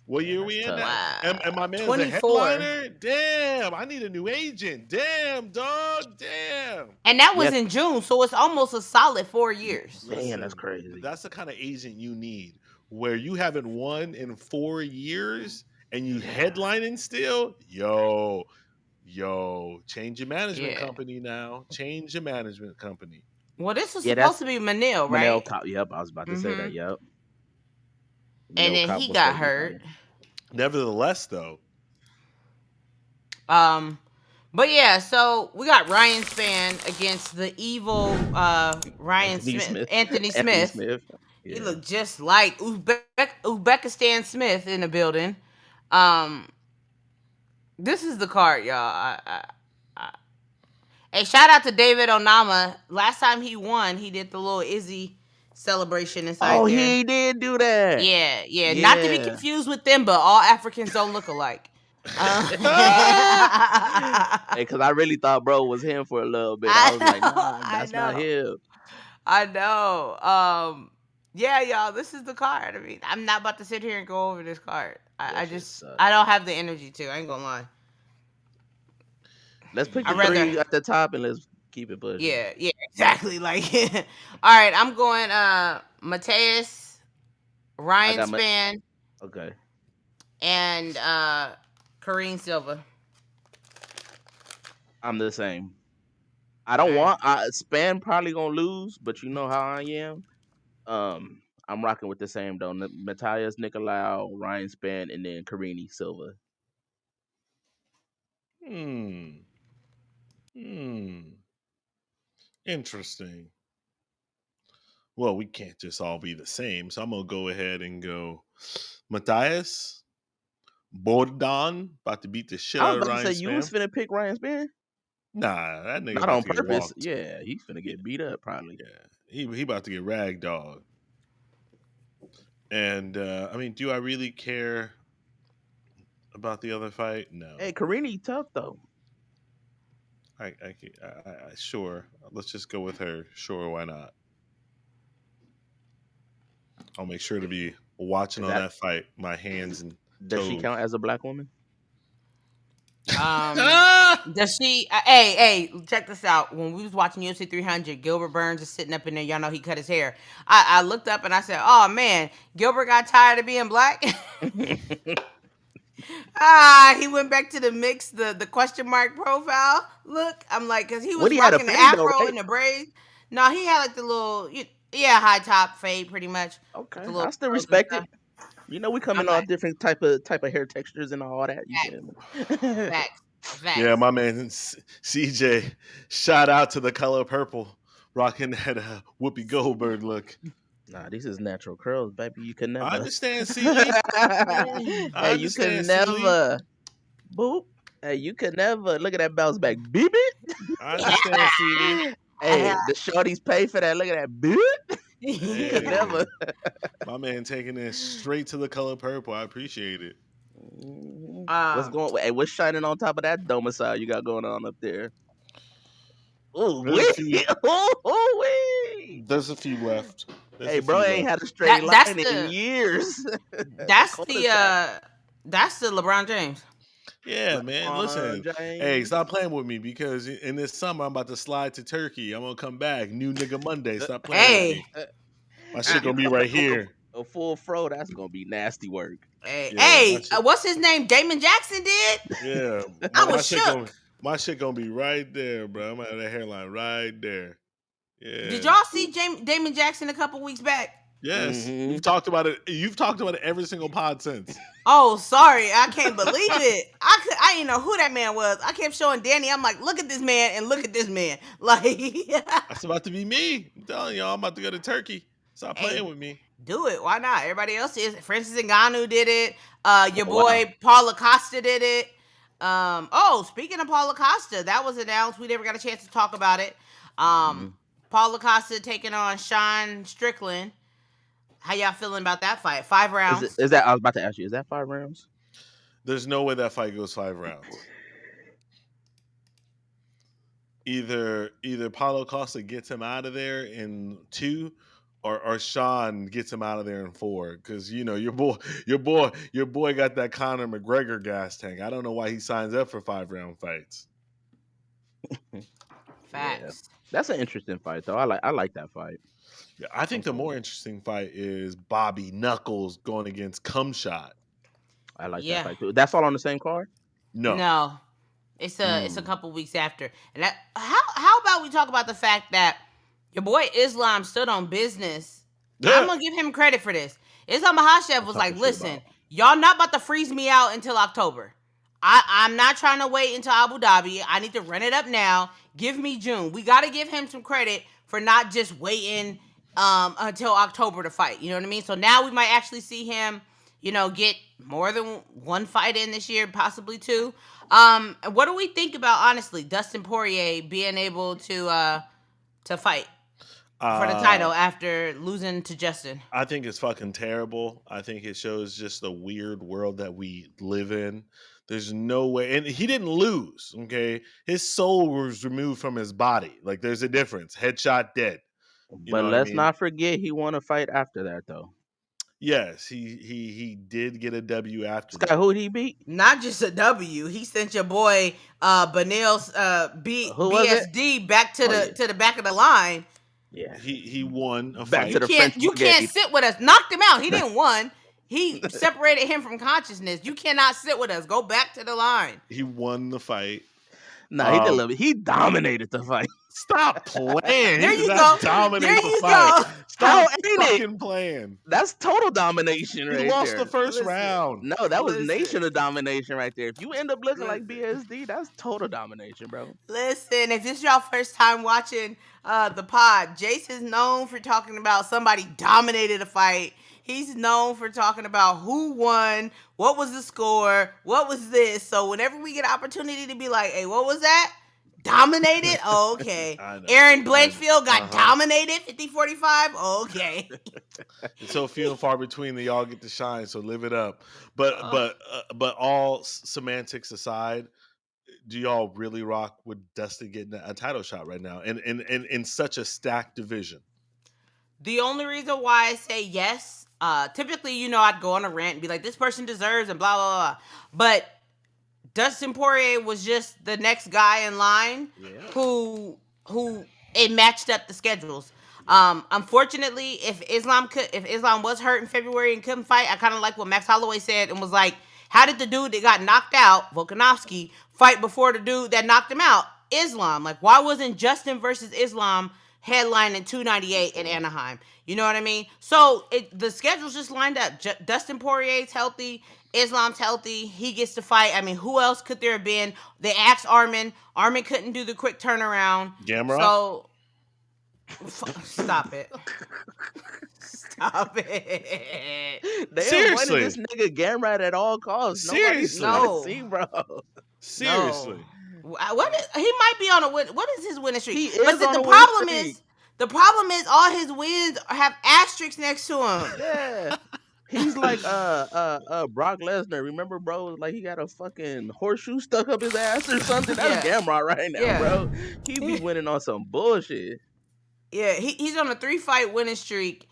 What year we in now? Wow. And my man's 24. a headliner? Damn, I need a new agent. Damn, dog. Damn. And that was in June, so it's almost a solid 4 years. Man, that's crazy. That's the kind of agent you need, where you haven't won in 4 years and you headlining still. Yo, change your management company now. Change your management company. Well, this was supposed to be Manil, right? Yep, I was about to say that. Yep. And then he got hurt. Nevertheless, though. But yeah, so we got Ryan Spann against the evil Anthony Smith. Yeah. He looked just like Uzbekistan Smith in the building. This is the card, y'all. Hey, shout out to David Onama. Last time he won, he did the little Izzy celebration inside there. He did do that. Yeah. Not to be confused with them, but all Africans don't look alike. Because I really thought bro was him for a little bit. I was like, nah, that's not him. I know. Yeah, y'all, this is the card. I mean, I'm not about to sit here and go over this card. I don't have the energy to. I ain't gonna lie. Let's pick the 3 at the top and let's keep it pushing. Yeah, exactly. Like, all right, I'm going Mateus, Ryan Spann, okay, and Kareem Silva. I'm the same. I don't want Spann probably gonna lose, but you know how I am. I'm rocking with the same though. Mateus, NICOLAU, Ryan Spann, and then Kareem Silva. Interesting. Well, we can't just all be the same, so I'm gonna go ahead and go Mateus, Bogdan, about to beat the shit out of Ryan Spann. You was finna pick Ryan Spann? Nah, that nigga not on purpose. Yeah, he's finna get beat up probably. Yeah, he about to get rag dog. And I mean, do I really care about the other fight? No. Hey, Karini tough though. I sure. Let's just go with her. Sure, why not? I'll make sure to be watching on that fight. My hands and does she count as a black woman? Does she? Hey, check this out. When we was watching UFC 300, Gilbert Burns is sitting up in there. Y'all know he cut his hair. I looked up and I said, "Oh man, Gilbert got tired of being black." He went back to the mix, the question mark profile. Look, I'm like, because he was rocking the afro and the braids. No, he had like the little, Yeah, high top fade, pretty much. With Okay, the I little still curls and respect it. stuff. You know, we come in all Okay. different type of hair textures and all that. You feel me? Facts. Yeah, Facts. my man CJ. Shout out to the color purple, rocking that Whoopi Goldberg look. Nah, these is natural curls, baby. You can I never. understand, Sealy. I Hey, you can understand, Sealy. never. Boop. Hey, you can never. Look at that bounce back, baby. I understand, Sealy. Hey, the shorties pay for that. Look at that, baby. You could Hey, never. my man taking this straight to the color purple. I appreciate it. What's um, going? Hey, what's shining on top of that domicile you got going on up there? Oh, There's a few. wee. Oh, wee. There's a few left. There's Hey, a bro, few ain't left. had a straight line that's in the years. The that's the cul-de-sac. that's the LeBron James. Yeah, man. LeBron Listen, hey, James. stop playing with me because in this summer I'm about to slide to Turkey. I'm gonna come back. New nigga Monday. Stop playing with Hey, me. My If shit you gonna be come right back with here. a full fro, that's gonna be nasty work. hey, Yeah, my hey! shit. What's his name? Damon Jackson did. Yeah, I my was shit shook. gonna be right there, bro. I'm gonna have that hairline right there. Did Yeah. y'all see Damon Jackson a couple weeks back? Yes, Mm-hmm. we've talked about it. You've talked about it every single pod since. Oh, sorry, I can't believe it. I didn't know who that man was. I kept showing Danny. I'm like, look at this man and look at this man. Like, That's about to be me. I'm telling y'all, I'm about to go to Turkey. Stop hey, playing with me. do it. Why not? Everybody else is. Francis Ngannou did it. Your Oh, wow. boy Paul Acosta did it. Oh, speaking of Paul Acosta, that was announced. We never got a chance to talk about it. Mhm. Paul Acosta taking on Sean Strickland. How y'all feeling about that fight? 5 rounds. Is that? I was about to ask you. Is that 5 rounds? There's no way that fight goes 5 rounds. Either Paulo Costa gets him out of there in 2, or Sean gets him out of there in 4. Because you know your boy got that Conor McGregor gas tank. I don't know why he signs up for 5-round fights. Yeah, Facts. that's an interesting fight though. I like that fight. Yeah, I think the Okay. more interesting fight is Bobby Knuckles going against Cumshot. I like that Yeah. fight too. That's all on the same card. No, No. It's a Mm. couple weeks after. And that how about we talk about the fact that your boy Islam stood on business. I'm gonna give him credit for this. Islam Makhachev I'm was talking like, shit listen, about. y'all not about to freeze me out until October. I'm not trying to wait until Abu Dhabi. I need to run it up now. Give me June. We gotta give him some credit for not just waiting until October to fight. You know what I mean? So now we might actually see him, get more than one fight in this year, possibly 2. What do we think about, honestly, Dustin Poirier being able to fight for the title after losing to Justin? I think it's fucking terrible. I think it shows just the weird world that we live in. There's no way, and he didn't lose. Okay, his soul was removed from his body. Like there's a difference. Headshot, dead. You But know what I let's mean? not forget he won a fight after that though. Yes, he did get a W after Scott, that. who did he beat? Not just a W. He sent your boy Benil's Who was it? BSD back to Oh yeah, the back of the line. yeah. He won a Back fight. to the French You can't spaghetti. sit with us. Knocked him out. He didn't won. He separated him from consciousness. You cannot sit with us. Go back to the line. He won the fight. Nah, he did love it. He dominated the fight. Stop playing. He There did you not go. There dominate the you fight. go. How Stop ain't it? fucking playing. That's total domination He right lost there. the first Listen. round. No, that was Listen. nation of domination right there. If you end up looking like Listen. BSD, that's total domination, bro. Listen, if this is your first time watching the pod, Jace is known for talking about somebody dominated a fight. He's known for talking about who won, what was the score, what was this. So whenever we get opportunity to be like, hey, what was that? Dominated? Oh, okay. I know. Aaron Blanchfield got Uh-huh. dominated 50-45? Okay. It's so few and far between that y'all get to shine. So live it up. But all semantics aside, do y'all really rock with Dustin getting a title shot right now in such a stacked division? The only reason why I say yes, typically, I'd go on a rant and be like, this person deserves and blah, blah, blah. But Dustin Poirier was just the next guy in line who it matched up the schedules. Unfortunately, if Islam was hurt in February and couldn't fight, I kind of like what Max Holloway said and was like, how did the dude that got knocked out, Volkanovski, fight before the dude that knocked him out, Islam? Like, why wasn't Justin versus Islam headlining 298 in Anaheim. You know what I mean? So the schedule's just lined up. Dustin Poirier's healthy. Islam's healthy. He gets to fight. I mean, who else could there have been? They asked Armin. Armin couldn't do the quick turnaround. Gamrot? So, stop it. Stop it. They Seriously. avoided this nigga Gamrot at all costs. Seriously. No. See, bro. Seriously. No. He might be on a win. What is his winning streak? He is But on the a problem winning is, streak. the problem is all his wins have asterisks next to him. Yeah. He's like Brock Lesnar. Remember, bro? Like he got a fucking horseshoe stuck up his ass or something. That's Gamrot right now, bro. He be winning on some bullshit. Yeah, he's on a 3-fight winning streak.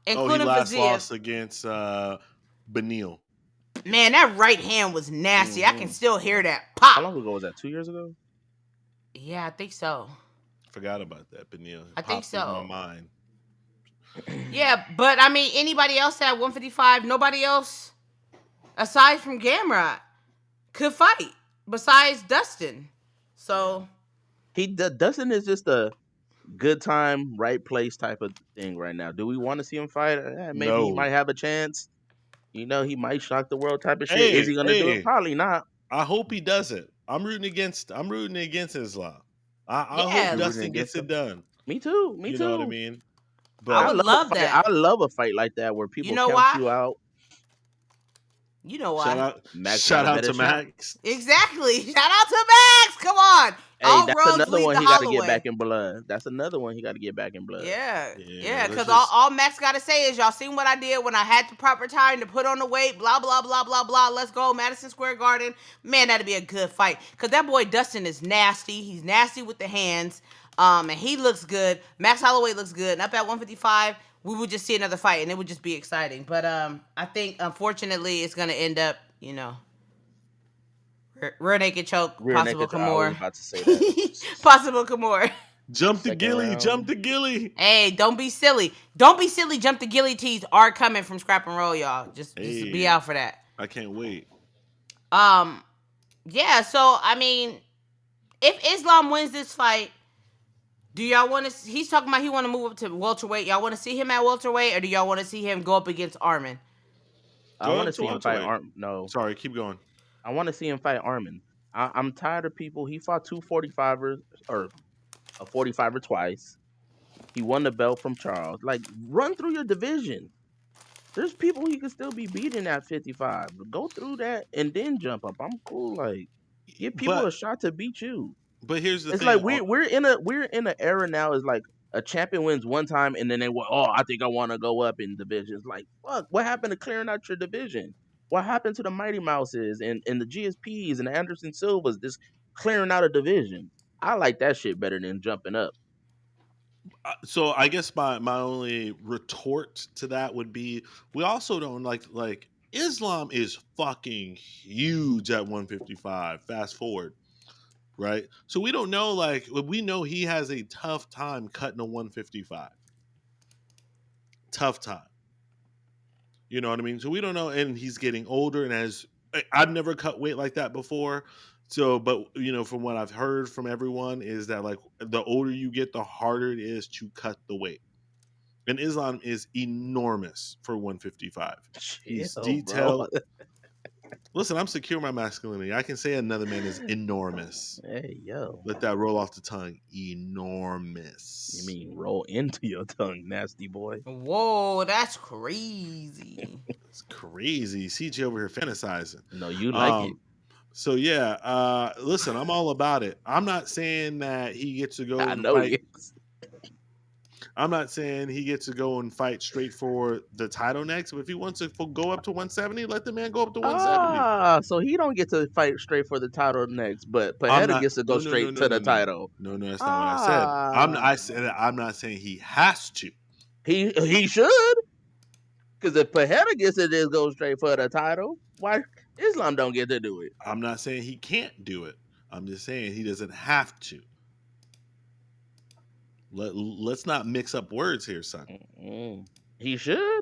Including he last Faziev. lost against Benil. Man, that right hand was nasty. Mm-hmm. I can still hear that pop. How long ago was that? 2 years ago? Yeah, I think so. Forgot about that, Benil. I think so. In my mind. Yeah, but I mean, anybody else at 155? Nobody else aside from Gamrot could fight besides Dustin. So Dustin is just a good time, right place type of thing right now. Do we want to see him fight? Maybe No. he might have a chance. You know, he might shock the world type of shit. Is he gonna do it? Probably not. I hope he does it. I'm rooting against Islam. I hope Dustin gets it done. Me too. You know what I mean? But I would love that. I love a fight like that where people count you out. You know why? Shout out to Max. Exactly. Shout out to Max. Come on. Hey, that's another one he got to get back in blood. That's another one he got to get back in blood. Yeah. Because all Max got to say is, y'all seen what I did when I had the proper time to put on the weight, blah, blah, blah, blah, blah. Let's go, Madison Square Garden. Man, that'd be a good fight. Because that boy Dustin is nasty. He's nasty with the hands. And he looks good. Max Holloway looks good. And up at 155, we would just see another fight, and it would just be exciting. But I think, unfortunately, it's going to end up, you know, rear naked choke, possible Kimura. I was about to say that. Possible Kimura. Jump the Gilly. Hey, don't be silly. Don't be silly. Jump the Gilly tees are coming from Scrap and Roll, y'all. Just be out for that. I can't wait. Yeah, so, I mean, if Islam wins this fight, do y'all want to... He's talking about he want to move up to welterweight. Y'all want to see him at welterweight, or do y'all want to see him go up against Armin? I want to see him fight Armin. No. Sorry, keep going. I want to see him fight Armin. I'm tired of people... He fought 2 45ers, or a 45er twice. He won the belt from Charles. Like, run through your division. There's people he could still be beating at 55. Go through that and then jump up. I'm cool. Like, give people a shot to beat you. But here's the thing. It's like we're in an era now. Is like a champion wins one time and then they I think I want to go up in divisions. Like, fuck, what happened to clearing out your division? What happened to the Mighty Mouses and the GSPs and the Anderson Silvas just clearing out a division? I like that shit better than jumping up. So I guess my only retort to that would be, we also don't like Islam is fucking huge at 155. Fast forward. Right? So we don't know, we know he has a tough time cutting a 155. Tough time. You know what I mean? So we don't know, and he's getting older, and I've never cut weight like that before. So, but, you know, from what I've heard from everyone is that, like, the older you get, the harder it is to cut the weight. And Islam is enormous for 155. He's detailed. Bro. Listen, I'm secure in my masculinity. I can say another man is enormous. Hey, yo. Let that roll off the tongue. Enormous. You mean roll into your tongue, nasty boy? Whoa, that's crazy. It's crazy. CJ over here fantasizing. No, you like it. So, yeah. Listen, I'm all about it. I'm not saying that he gets to go and fight. I'm not saying he gets to go and fight straight for the title next, but if he wants to go up to 170, let the man go up to 170. So he don't get to fight straight for the title next, but Pereira gets to go straight to the title. No, that's not what I said. I'm not saying he has to. He should, because if Pereira gets to just go straight for the title, why Islam don't get to do it? I'm not saying he can't do it. I'm just saying he doesn't have to. Let's not mix up words here, son. He should.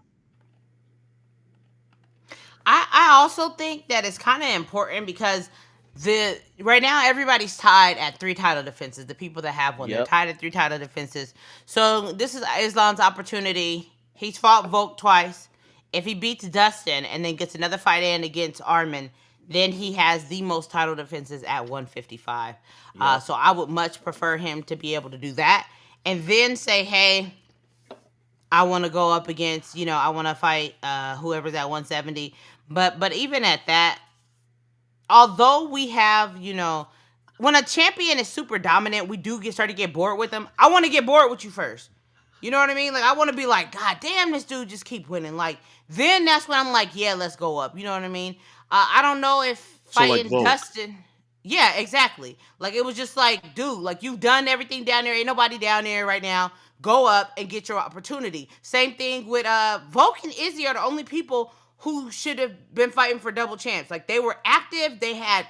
I also think that it's kind of important because Right now everybody's tied at 3 title defenses. The people that have one, they're Yep. tied at 3 title defenses. So this is Islam's opportunity. He's fought Volk twice. If he beats Dustin and then gets another fight in against Arman, then he has the most title defenses at 155. Yep. So I would much prefer him to be able to do that and then say, hey, I want to go up against, I want to fight whoever's at 170. But even at that, although we have, when a champion is super dominant, we do start to get bored with them. I want to get bored with you first. You know what I mean? Like, I want to be like, God damn, this dude just keep winning. Like, then that's when I'm like, yeah, let's go up. You know what I mean? I don't know if fighting Volk. Dustin. Yeah, exactly. Like, it was just like, dude, like, you've done everything down there. Ain't nobody down there right now. Go up and get your opportunity. Same thing with Volk and Izzy are the only people who should have been fighting for double champs. Like, they were active. They had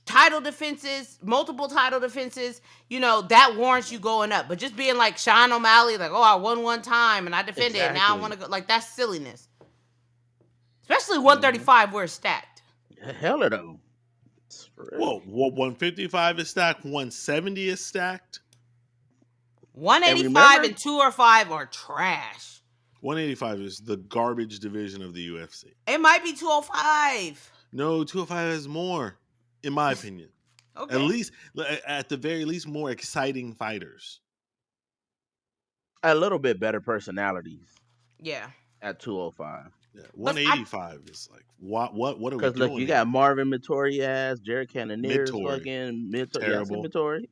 title defenses, multiple title defenses. That warrants you going up. But just being like Sean O'Malley, like, oh, I won one time and I defended it. Now I want to go. Like, that's silliness. Especially 135 where it's stacked. Hell though. Whoa, 155 is stacked, 170 is stacked. 185 and 205 are trash. 185 is the garbage division of the UFC. It might be 205. No, 205 has more, in my opinion. Okay. At the very least, more exciting fighters. A little bit better personalities. Yeah. At 205. Yeah, 185 is like what are we doing? Because look, you got Marvin Mittori ass, Jared Cannonier's fucking terrible. Mittori.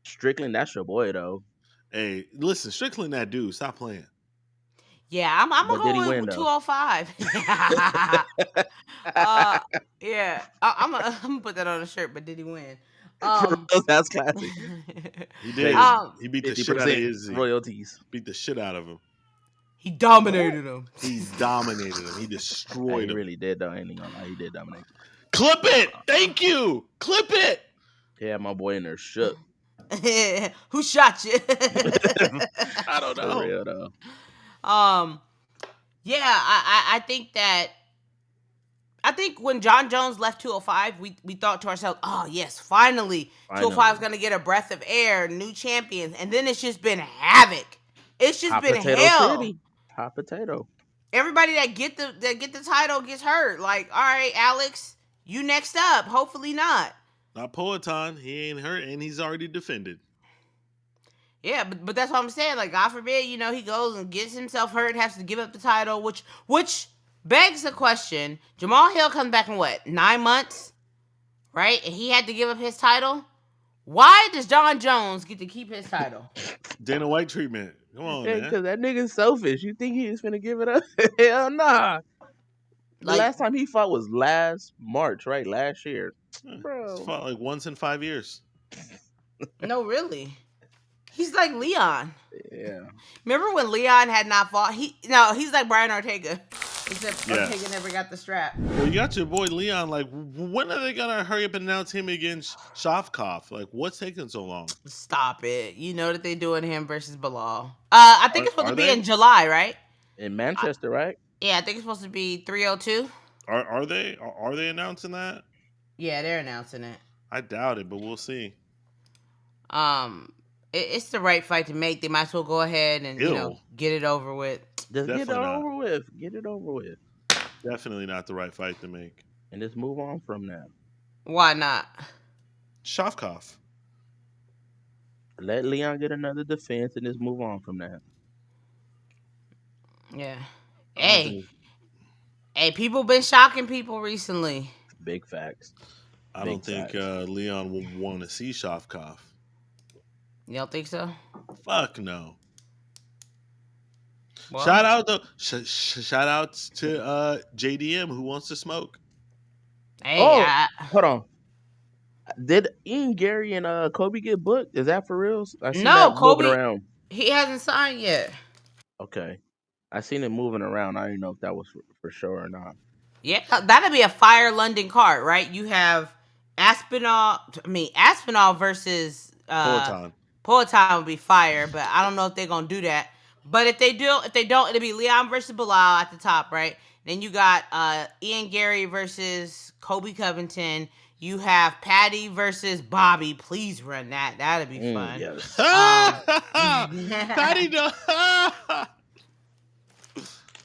Strickland, that's your boy though. Hey, listen, Strickland, that dude, stop playing. Yeah, I'm gonna go with 205. Yeah, I'm gonna put that on a shirt. But did he win? That's classic. He did. He beat the shit out of Izzy. Royalties. Beat the shit out of him. He dominated him. He dominated him. He destroyed him. He really did though. I ain't gonna lie, he did dominate. Clip it. Thank you. Clip it. Yeah, my boy in there shook. Who shot you? I don't know. For real, though. Yeah, I think when John Jones left 205, we thought to ourselves, oh yes, finally 205 is gonna get a breath of air, new champions, and then it's just been havoc. It's just been hell. City. Hot potato. Everybody that get the title gets hurt. Like, all right, Alex, you next up. Hopefully not. Not Poetan. He ain't hurt, and he's already defended. Yeah, but that's what I'm saying. Like, God forbid, he goes and gets himself hurt, has to give up the title, which begs the question. Jamal Hill comes back in 9 months? Right? And he had to give up his title? Why does John Jones get to keep his title? Dana White treatment. Come on, man. Because that nigga's selfish. You think he's finna give it up? Hell nah. The last time he fought was last March, right? Last year. Bro. He's fought like once in 5 years. No, really. He's like Leon. Yeah. Remember when Leon had not fought? He's like Brian Ortega. Except Ortega never got the strap. Well, you got your boy Leon. Like, when are they gonna hurry up and announce him against Shavkov? Like, what's taking so long? Stop it. You know that they're doing him versus Bilal. I think it's supposed to be in July, right? In Manchester, right? Yeah, I think it's supposed to be 302. Are they announcing that? Yeah, they're announcing it. I doubt it, but we'll see. It's the right fight to make. They might as well go ahead and get it over with. Just get it over with. Get it over with. Definitely not the right fight to make. And just move on from that. Why not? Shavkov. Let Leon get another defense and just move on from that. Yeah. Hey, people been shocking people recently. Big facts. I don't think Leon will want to see Shavkov. You don't think so? Fuck no. Well, shout out to JDM who wants to smoke. Hey, hold on. Did Ian Gary and Kobe get booked? Is that for real? No, Kobe. Around. He hasn't signed yet. Okay, I seen it moving around. I didn't know if that was for sure or not. Yeah, that'd be a fire London card, right? You have Aspinall versus Poetan would be fire, but I don't know if they're gonna do that. But if they don't, it'll be Leon versus Bilal at the top, right? Then you got Ian Gary versus Kobe Covington. You have Patty versus Bobby. Please run that. That'd be fun. Yes. Patty, no.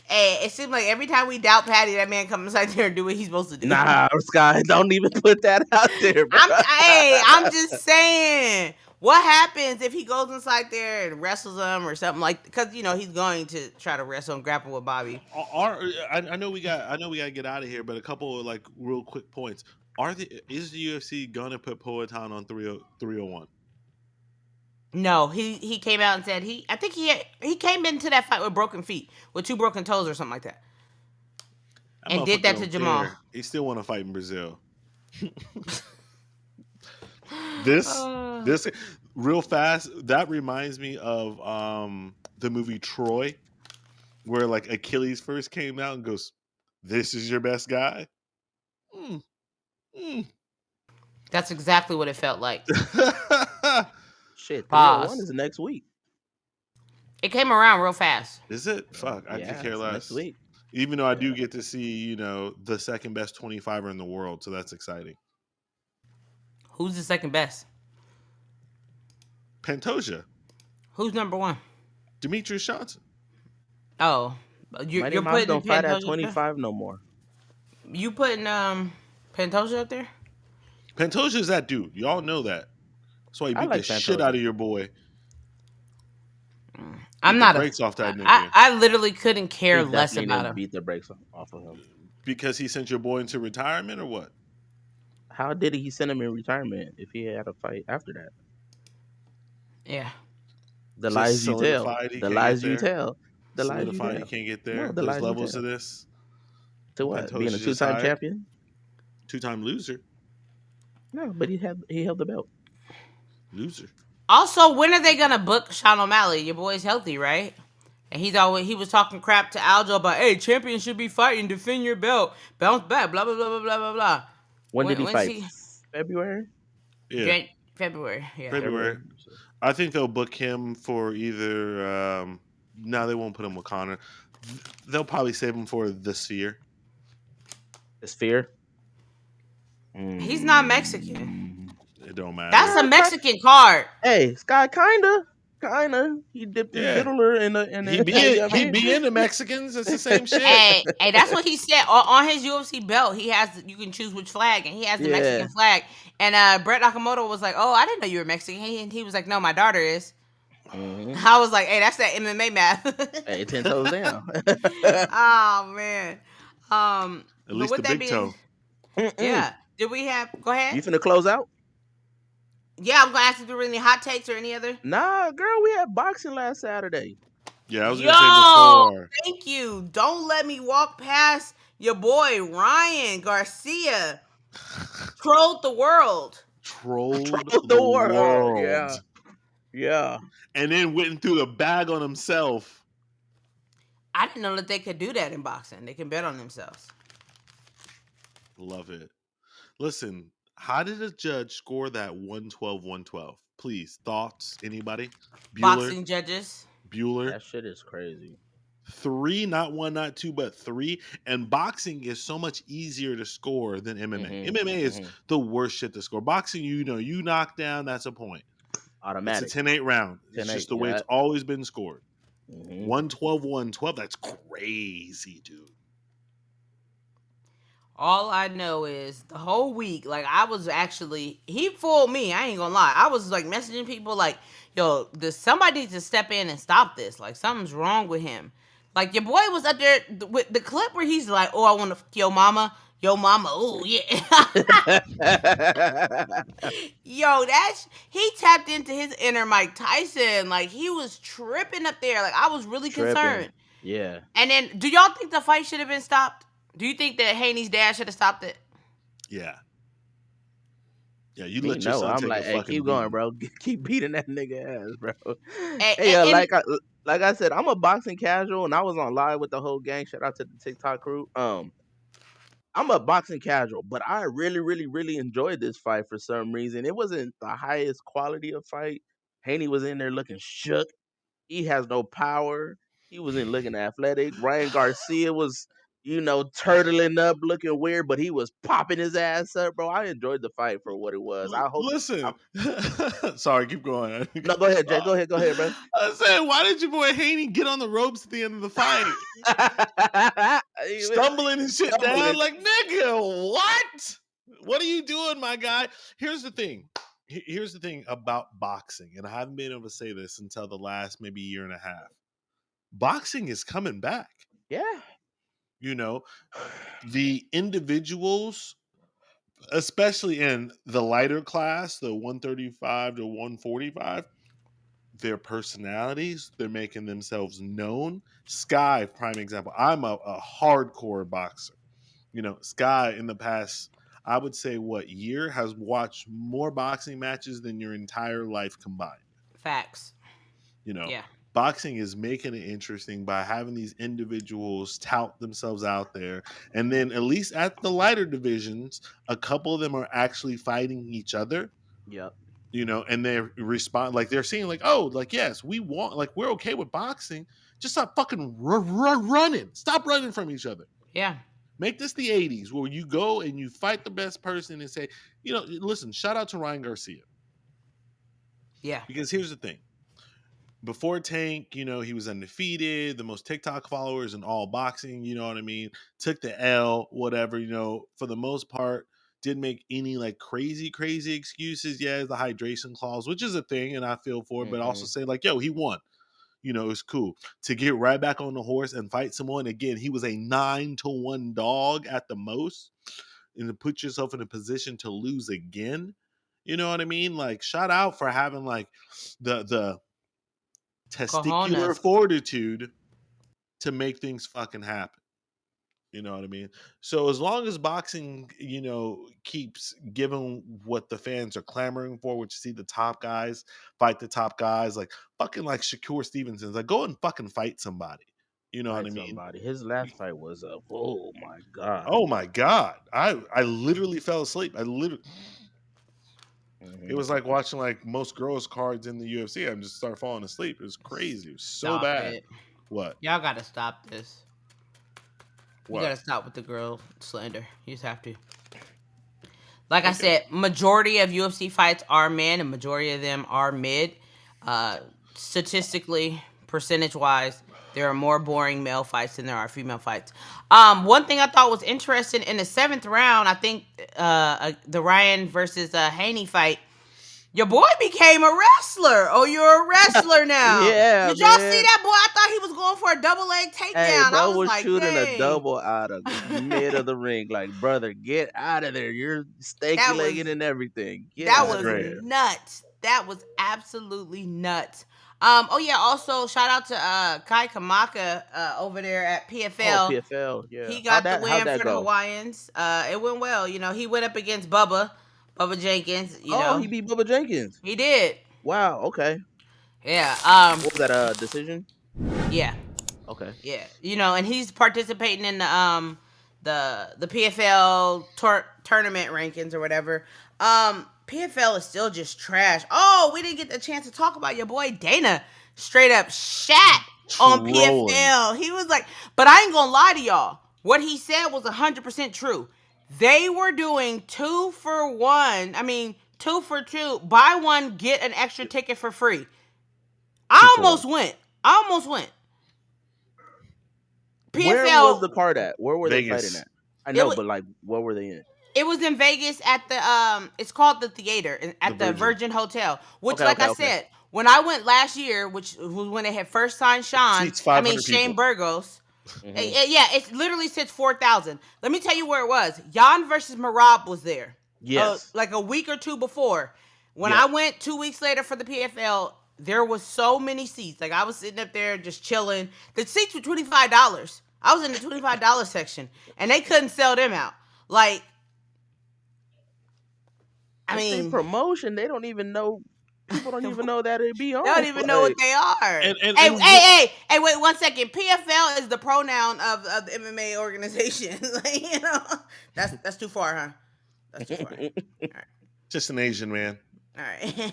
Hey, it seems like every time we doubt Patty, that man comes out there and do what he's supposed to do. Nah, Sky, don't even put that out there, bro. I'm just saying. What happens if he goes inside there and wrestles him or something like? Because he's going to try to wrestle and grapple with Bobby. I know we got to get out of here, but a couple of like real quick points. Is the UFC gonna put Poitin on 301? No, he came out and said I think he came into that fight with broken feet, with 2 broken toes or something like that, and did that to Jamal. He still want to fight in Brazil. This real fast. That reminds me of the movie Troy, where like Achilles first came out and goes, "This is your best guy." That's exactly what it felt like. Shit, 301 is next week. It came around real fast. Is it? Fuck, I could care less. Next week. Even though I do get to see, the second best 25er in the world, so that's exciting. Who's the second best? Pantoja. Who's number 1? Demetrius Johnson. Oh, you're putting don't fight at Pantoja 25 no more. You putting Pantoja up there? Pantoja is that dude. Y'all know that. That's why he beat the shit out of your boy. I'm not brakes off that nigga. I literally couldn't care less about him. Beat the brakes off of him because he sent your boy into retirement, or what? How did he send him in retirement if he had a fight after that? Yeah. The lies you tell. The lies you tell. The lies you tell. He can't get there. No, There's levels to this. To what? Being a 2-time champion? 2-time loser. No, but he held the belt. Loser. Also, when are they gonna book Sean O'Malley? Your boy's healthy, right? And he was talking crap to Aljo about, hey, champions should be fighting, defend your belt, bounce back, blah blah blah blah blah blah blah. When did he fight? February? Yeah. February. Yeah. February. I think they'll book him for either. No, they won't put him with Connor. They'll probably save him for the Sphere. The Sphere? He's not Mexican. It don't matter. That's a Mexican card. Hey, Sky, kinda. He dipped his diddler in the. He be into Mexicans. It's the same shit. Hey, that's what he said on his UFC belt. He has. You can choose which flag, and he has the Mexican flag. And Brett Nakamoto was like, "Oh, I didn't know you were Mexican." And he was like, "No, my daughter is." Mm-hmm. I was like, "Hey, that's that MMA math." Hey, 10 toes down. Oh man. At least the big toe. Yeah. Did we have? Go ahead. You finna close out? Yeah, I'm gonna ask if there were any hot takes or any other. Nah, girl, we had boxing last Saturday. Yeah, I was gonna say before. Thank you. Don't let me walk past your boy Ryan Garcia. Trolled the world. Trolled the world. Yeah. And then went and threw the bag on himself. I didn't know that they could do that in boxing. They can bet on themselves. Love it. Listen, how did a judge score that 112-112? Please, thoughts? Anybody? Bueller? Boxing judges. Bueller. That shit is crazy. 3, not 1, not 2, but 3. And boxing is so much easier to score than MMA. MMA is the worst shit to score. Boxing, you knock down, that's a point. Automatic. It's a 10-8 round. It's just the way it's always been scored. 112-112, that's crazy, dude. All I know is the whole week, like, I was actually, he fooled me. I ain't gonna lie. I was like messaging people like, yo, somebody needs to step in and stop this. Like, something's wrong with him. Like, your boy was up there with the clip where he's like, oh, I want to fuck your mama. Yo, mama. Oh, yeah. Yo, he tapped into his inner Mike Tyson. Like, he was tripping up there. Like, I was really concerned. Yeah. And then, do y'all think the fight should have been stopped? Do you think that Haney's dad should have stopped it? Yeah. Yeah, you let your son I'm take like, a hey, fucking keep going, beat. bro. Keep beating that nigga ass, bro. Hey, like I said, I'm a boxing casual, and I was on live with the whole gang. Shout out to the TikTok crew. I'm a boxing casual, but I really, really, really enjoyed this fight for some reason. It wasn't the highest quality of fight. Haney was in there looking shook. He has no power. He wasn't looking athletic. Ryan Garcia was, turtling up, looking weird, but he was popping his ass up, bro. I enjoyed the fight for what it was. I hope. Listen, sorry, keep going. No, go ahead, Jay. Go ahead, bro. I said, why did your boy Haney get on the ropes at the end of the fight? Stumbling and shit down, like, nigga, what? What are you doing, my guy? Here's the thing. Here's the thing about boxing, and I haven't been able to say this until the last maybe year and a half. Boxing is coming back. Yeah. The individuals, especially in the lighter class, the 135 to 145, their personalities, they're making themselves known. Sky, prime example. I'm a hardcore boxer. Sky in the past, I would say, year has watched more boxing matches than your entire life combined. Facts. Yeah. Boxing is making it interesting by having these individuals tout themselves out there. And then at least at the lighter divisions, a couple of them are actually fighting each other. Yep. And they respond, like, they're seeing, like, oh, like, yes, we want, like, we're okay with boxing. Just stop fucking running. Stop running from each other. Yeah. Make this the 80s where you go and you fight the best person and say, listen, shout out to Ryan Garcia. Yeah. Because here's the thing. Before Tank, he was undefeated, the most TikTok followers in all boxing, you know what I mean? Took the L, whatever, for the most part, didn't make any like crazy excuses. Yeah, the hydration clause, which is a thing, and I feel for it, but also say like, yo, he won. It's cool to get right back on the horse and fight someone again. He was a 9-1 dog at the most, and to put yourself in a position to lose again. You know what I mean? Like, shout out for having like the testicular fortitude to make things fucking happen. You know what I mean? So as long as boxing, keeps giving what the fans are clamoring for, which is see the top guys fight the top guys, like fucking like Shakur Stevenson's, like go and fucking fight somebody. You know what I mean? Somebody. His last fight was oh my god. Oh my god. I literally fell asleep. It was like watching like most girls' cards in the UFC. I just started falling asleep. It was crazy. It was so bad. It. What? Y'all gotta stop this. What? You gotta stop with the girl slander. You just have to. Like I said, majority of UFC fights are men, and majority of them are mid. Statistically, percentage-wise, there are more boring male fights than there are female fights. One thing I thought was interesting in the 7th round, I think the Ryan versus Haney fight, your boy became a wrestler. Oh, you're a wrestler now. Yeah, Did y'all see that, boy? I thought he was going for a double leg takedown. Hey, bro I was like, shooting dang. a double out of the mid of the ring. Like, brother, get out of there. You're stanky legged and everything. That was nuts. That was absolutely nuts. Also shout out to Kai Kamaka over there at PFL. Oh, PFL, yeah. He got the win for the Hawaiians. It went well. He went up against Bubba Jenkins. He beat Bubba Jenkins. He did. Wow. Okay. Yeah. What was that? Decision? Yeah. Okay. Yeah. And he's participating in the PFL tournament rankings or whatever. PFL is still just trash. Oh, we didn't get the chance to talk about your boy Dana. Straight up shat on PFL. He was like, but I ain't gonna lie to y'all. What he said was 100% true. They were doing 2 for 1. I mean, 2 for 2. Buy one, get an extra ticket for free. I almost went. PFL, where was the card at? Where were Vegas. They fighting at? I know, but like, what were they in? It was in Vegas at the it's called the Theater at the Virgin Hotel. Which, I said, when I went last year, which was when they had first signed Shane Burgos. Mm-hmm. It literally sits 4,000. Let me tell you where it was. Jan versus Marab was there. Yes, like a week or two before. When I went 2 weeks later for the PFL, there was so many seats. Like I was sitting up there just chilling. The seats were $25. I was in the $25 section, and they couldn't sell them out. Like. I mean, promotion. They don't even know. People don't even know that it be on. They don't even know what they are. Hey, wait 1 second. PFL is the pronoun of the MMA organization. That's too far, huh? That's too far. All right. Just an Asian man. All right.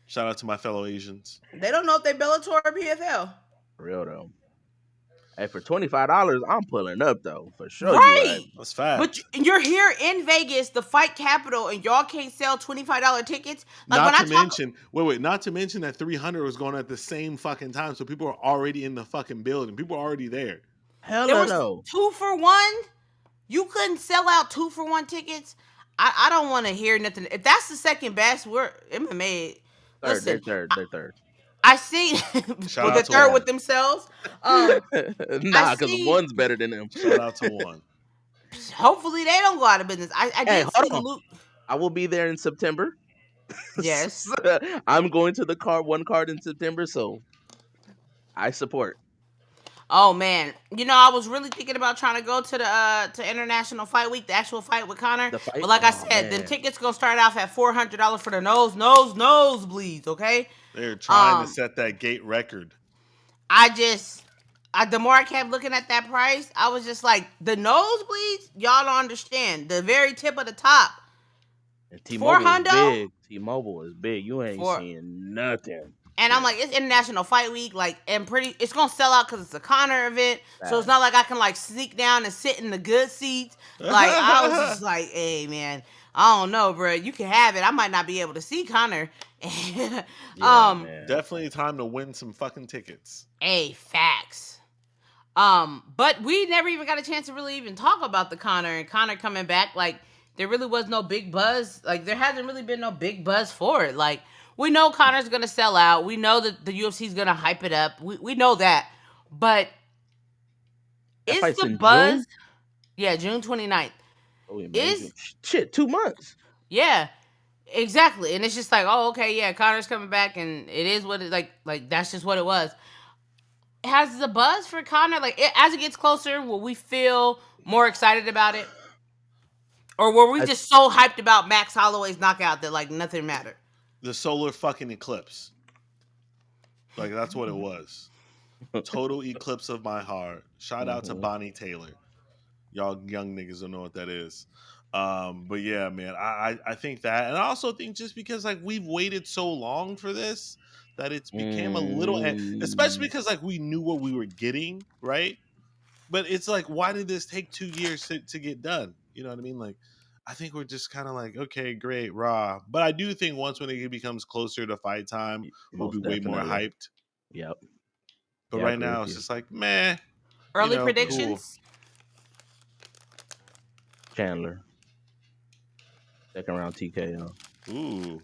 Shout out to my fellow Asians. They don't know if they Bellator or PFL. Real though. Hey, for $25, I'm pulling up though for sure. You right? Right. That's fact. But you're here in Vegas, the fight capital, and y'all can't sell $25 tickets. Like Not when to mention, not to mention that 300 was going at the same fucking time, so people are already in the fucking building. People are already there. Hell there was no. 2-for-1. You couldn't sell out 2-for-1 tickets. I don't want to hear nothing. If that's the second best, we're MMA. Listen, They're third. I see. Shout Well, out they're to third one. with themselves. Nah, I because see. one's better than them. Shout out to one. Hopefully, they don't go out of business. I Hey, did see hold on. Luke. I will be there in September. Yes. I'm going to the one card in September, so I support. Oh man, I was really thinking about trying to go to the to International Fight Week, the actual fight with Connor. The fight? But like I Oh, said, the man. tickets gonna start off at $400 for the nosebleeds. Okay. They're trying to set that gate record. The more I kept looking at that price, I was just like, the nosebleeds, y'all don't understand. The very tip of the top. And T-Mobile is $400? big. T-Mobile is big. You ain't seeing nothing. And I'm like, it's International Fight Week, like, and it's gonna sell out because it's a Connor event. So it's not like I can like sneak down and sit in the good seats. Like I was just like, hey man, I don't know, bro. You can have it. I might not be able to see Connor. Definitely time to win some fucking tickets. Hey, facts. But we never even got a chance to really even talk about the Connor and Connor coming back. Like, there really was no big buzz. Like, there hasn't really been no big buzz for it. Like, we know Connor's gonna sell out. We know that the UFC's gonna hype it up. We know that. But is the buzz? June? Yeah, June 29th. Oh, shit, 2 months. Yeah, exactly. And it's just like, oh, okay, yeah, Connor's coming back, and it is what it like. That's just what it was. Has the buzz for Connor, like, as it gets closer, will we feel more excited about it? Or were we just so hyped about Max Holloway's knockout that, like, nothing mattered? The solar fucking eclipse. Like, that's what it was. Total eclipse of my heart. Shout out to Bonnie Taylor. Y'all young niggas don't know what that is. But yeah, man, I think that. And I also think just because, like, we've waited so long for this, that it's became a little, especially because, like, we knew what we were getting, right? But it's like, why did this take 2 years to get done? You know what I mean? Like, I think we're just kind of like, okay, great, raw. But I do think once when it becomes closer to fight time, we'll be way more hyped. Yep. But right now, it's just like, meh. Early predictions? Cool. Chandler. Second round TKO. Ooh,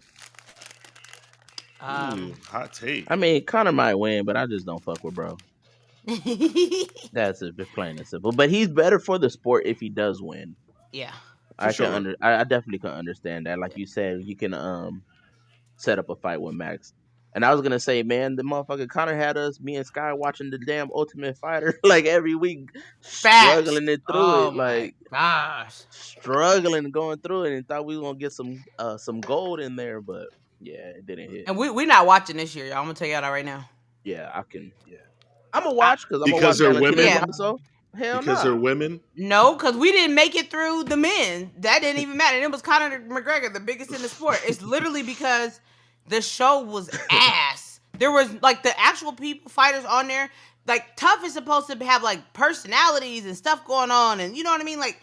hot take. I mean, Connor might win, but I just don't fuck with bro. That's it. Just plain and simple. But he's better for the sport if he does win. Yeah. I definitely can understand that. Like you said, you can set up a fight with Max. And I was gonna say, man, the motherfucker Connor had me and Sky watching the damn Ultimate Fighter like every week, struggling it through it, like struggling going through it, and thought we were gonna get some gold in there, but yeah, it didn't hit. And we're not watching this year, y'all. I'm gonna tell y'all that right now. Yeah, I can. Yeah, I'm gonna watch because they're women. Yeah. Hell because they're women. No, because we didn't make it through the men. That didn't even matter. It was Conor McGregor, the biggest in the sport. It's literally because the show was ass. There was like the actual fighters on there. Like Tough is supposed to have like personalities and stuff going on, and you know what I mean. Like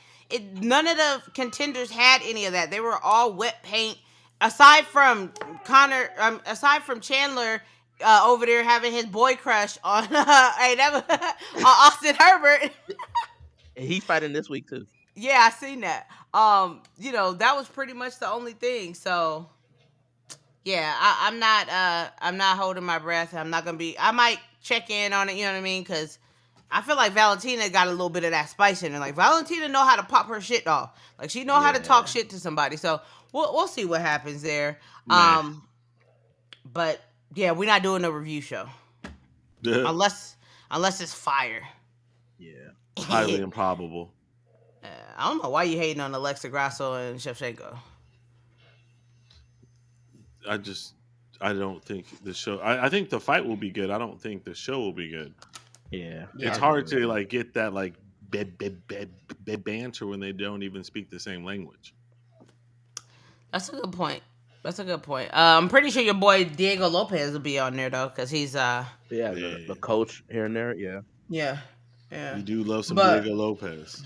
none of the contenders had any of that. They were all wet paint. Aside from Chandler. Over there having his boy crush on on Austin Herbert. He's fighting this week too. Yeah, I seen that. That was pretty much the only thing. So yeah, I'm not holding my breath. I'm not gonna be. I might check in on it. You know what I mean? Because I feel like Valentina got a little bit of that spice in her. Like Valentina know how to pop her shit off. Like she know how to talk shit to somebody. So we'll see what happens there. But. Yeah, we're not doing a review show. Yeah. Unless it's fire. Yeah. Highly improbable. I don't know why you hating on Alexa Grasso and Shevchenko. I don't think the show... I think the fight will be good. I don't think the show will be good. Yeah. It's hard to like get that like banter when they don't even speak the same language. That's a good point. I'm pretty sure your boy Diego Lopez will be on there though, because he's the coach here and there. Yeah. Yeah. We do love some But- Diego Lopez.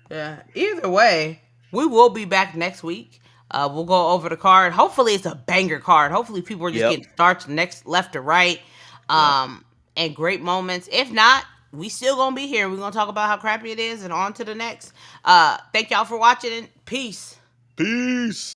Yeah. Either way, we will be back next week. We'll go over the card. Hopefully, it's a banger card. Hopefully, people are just getting starts left to right, and great moments. If not, we still gonna be here. We're gonna talk about how crappy it is, and on to the next. Thank y'all for watching. And peace. Peace.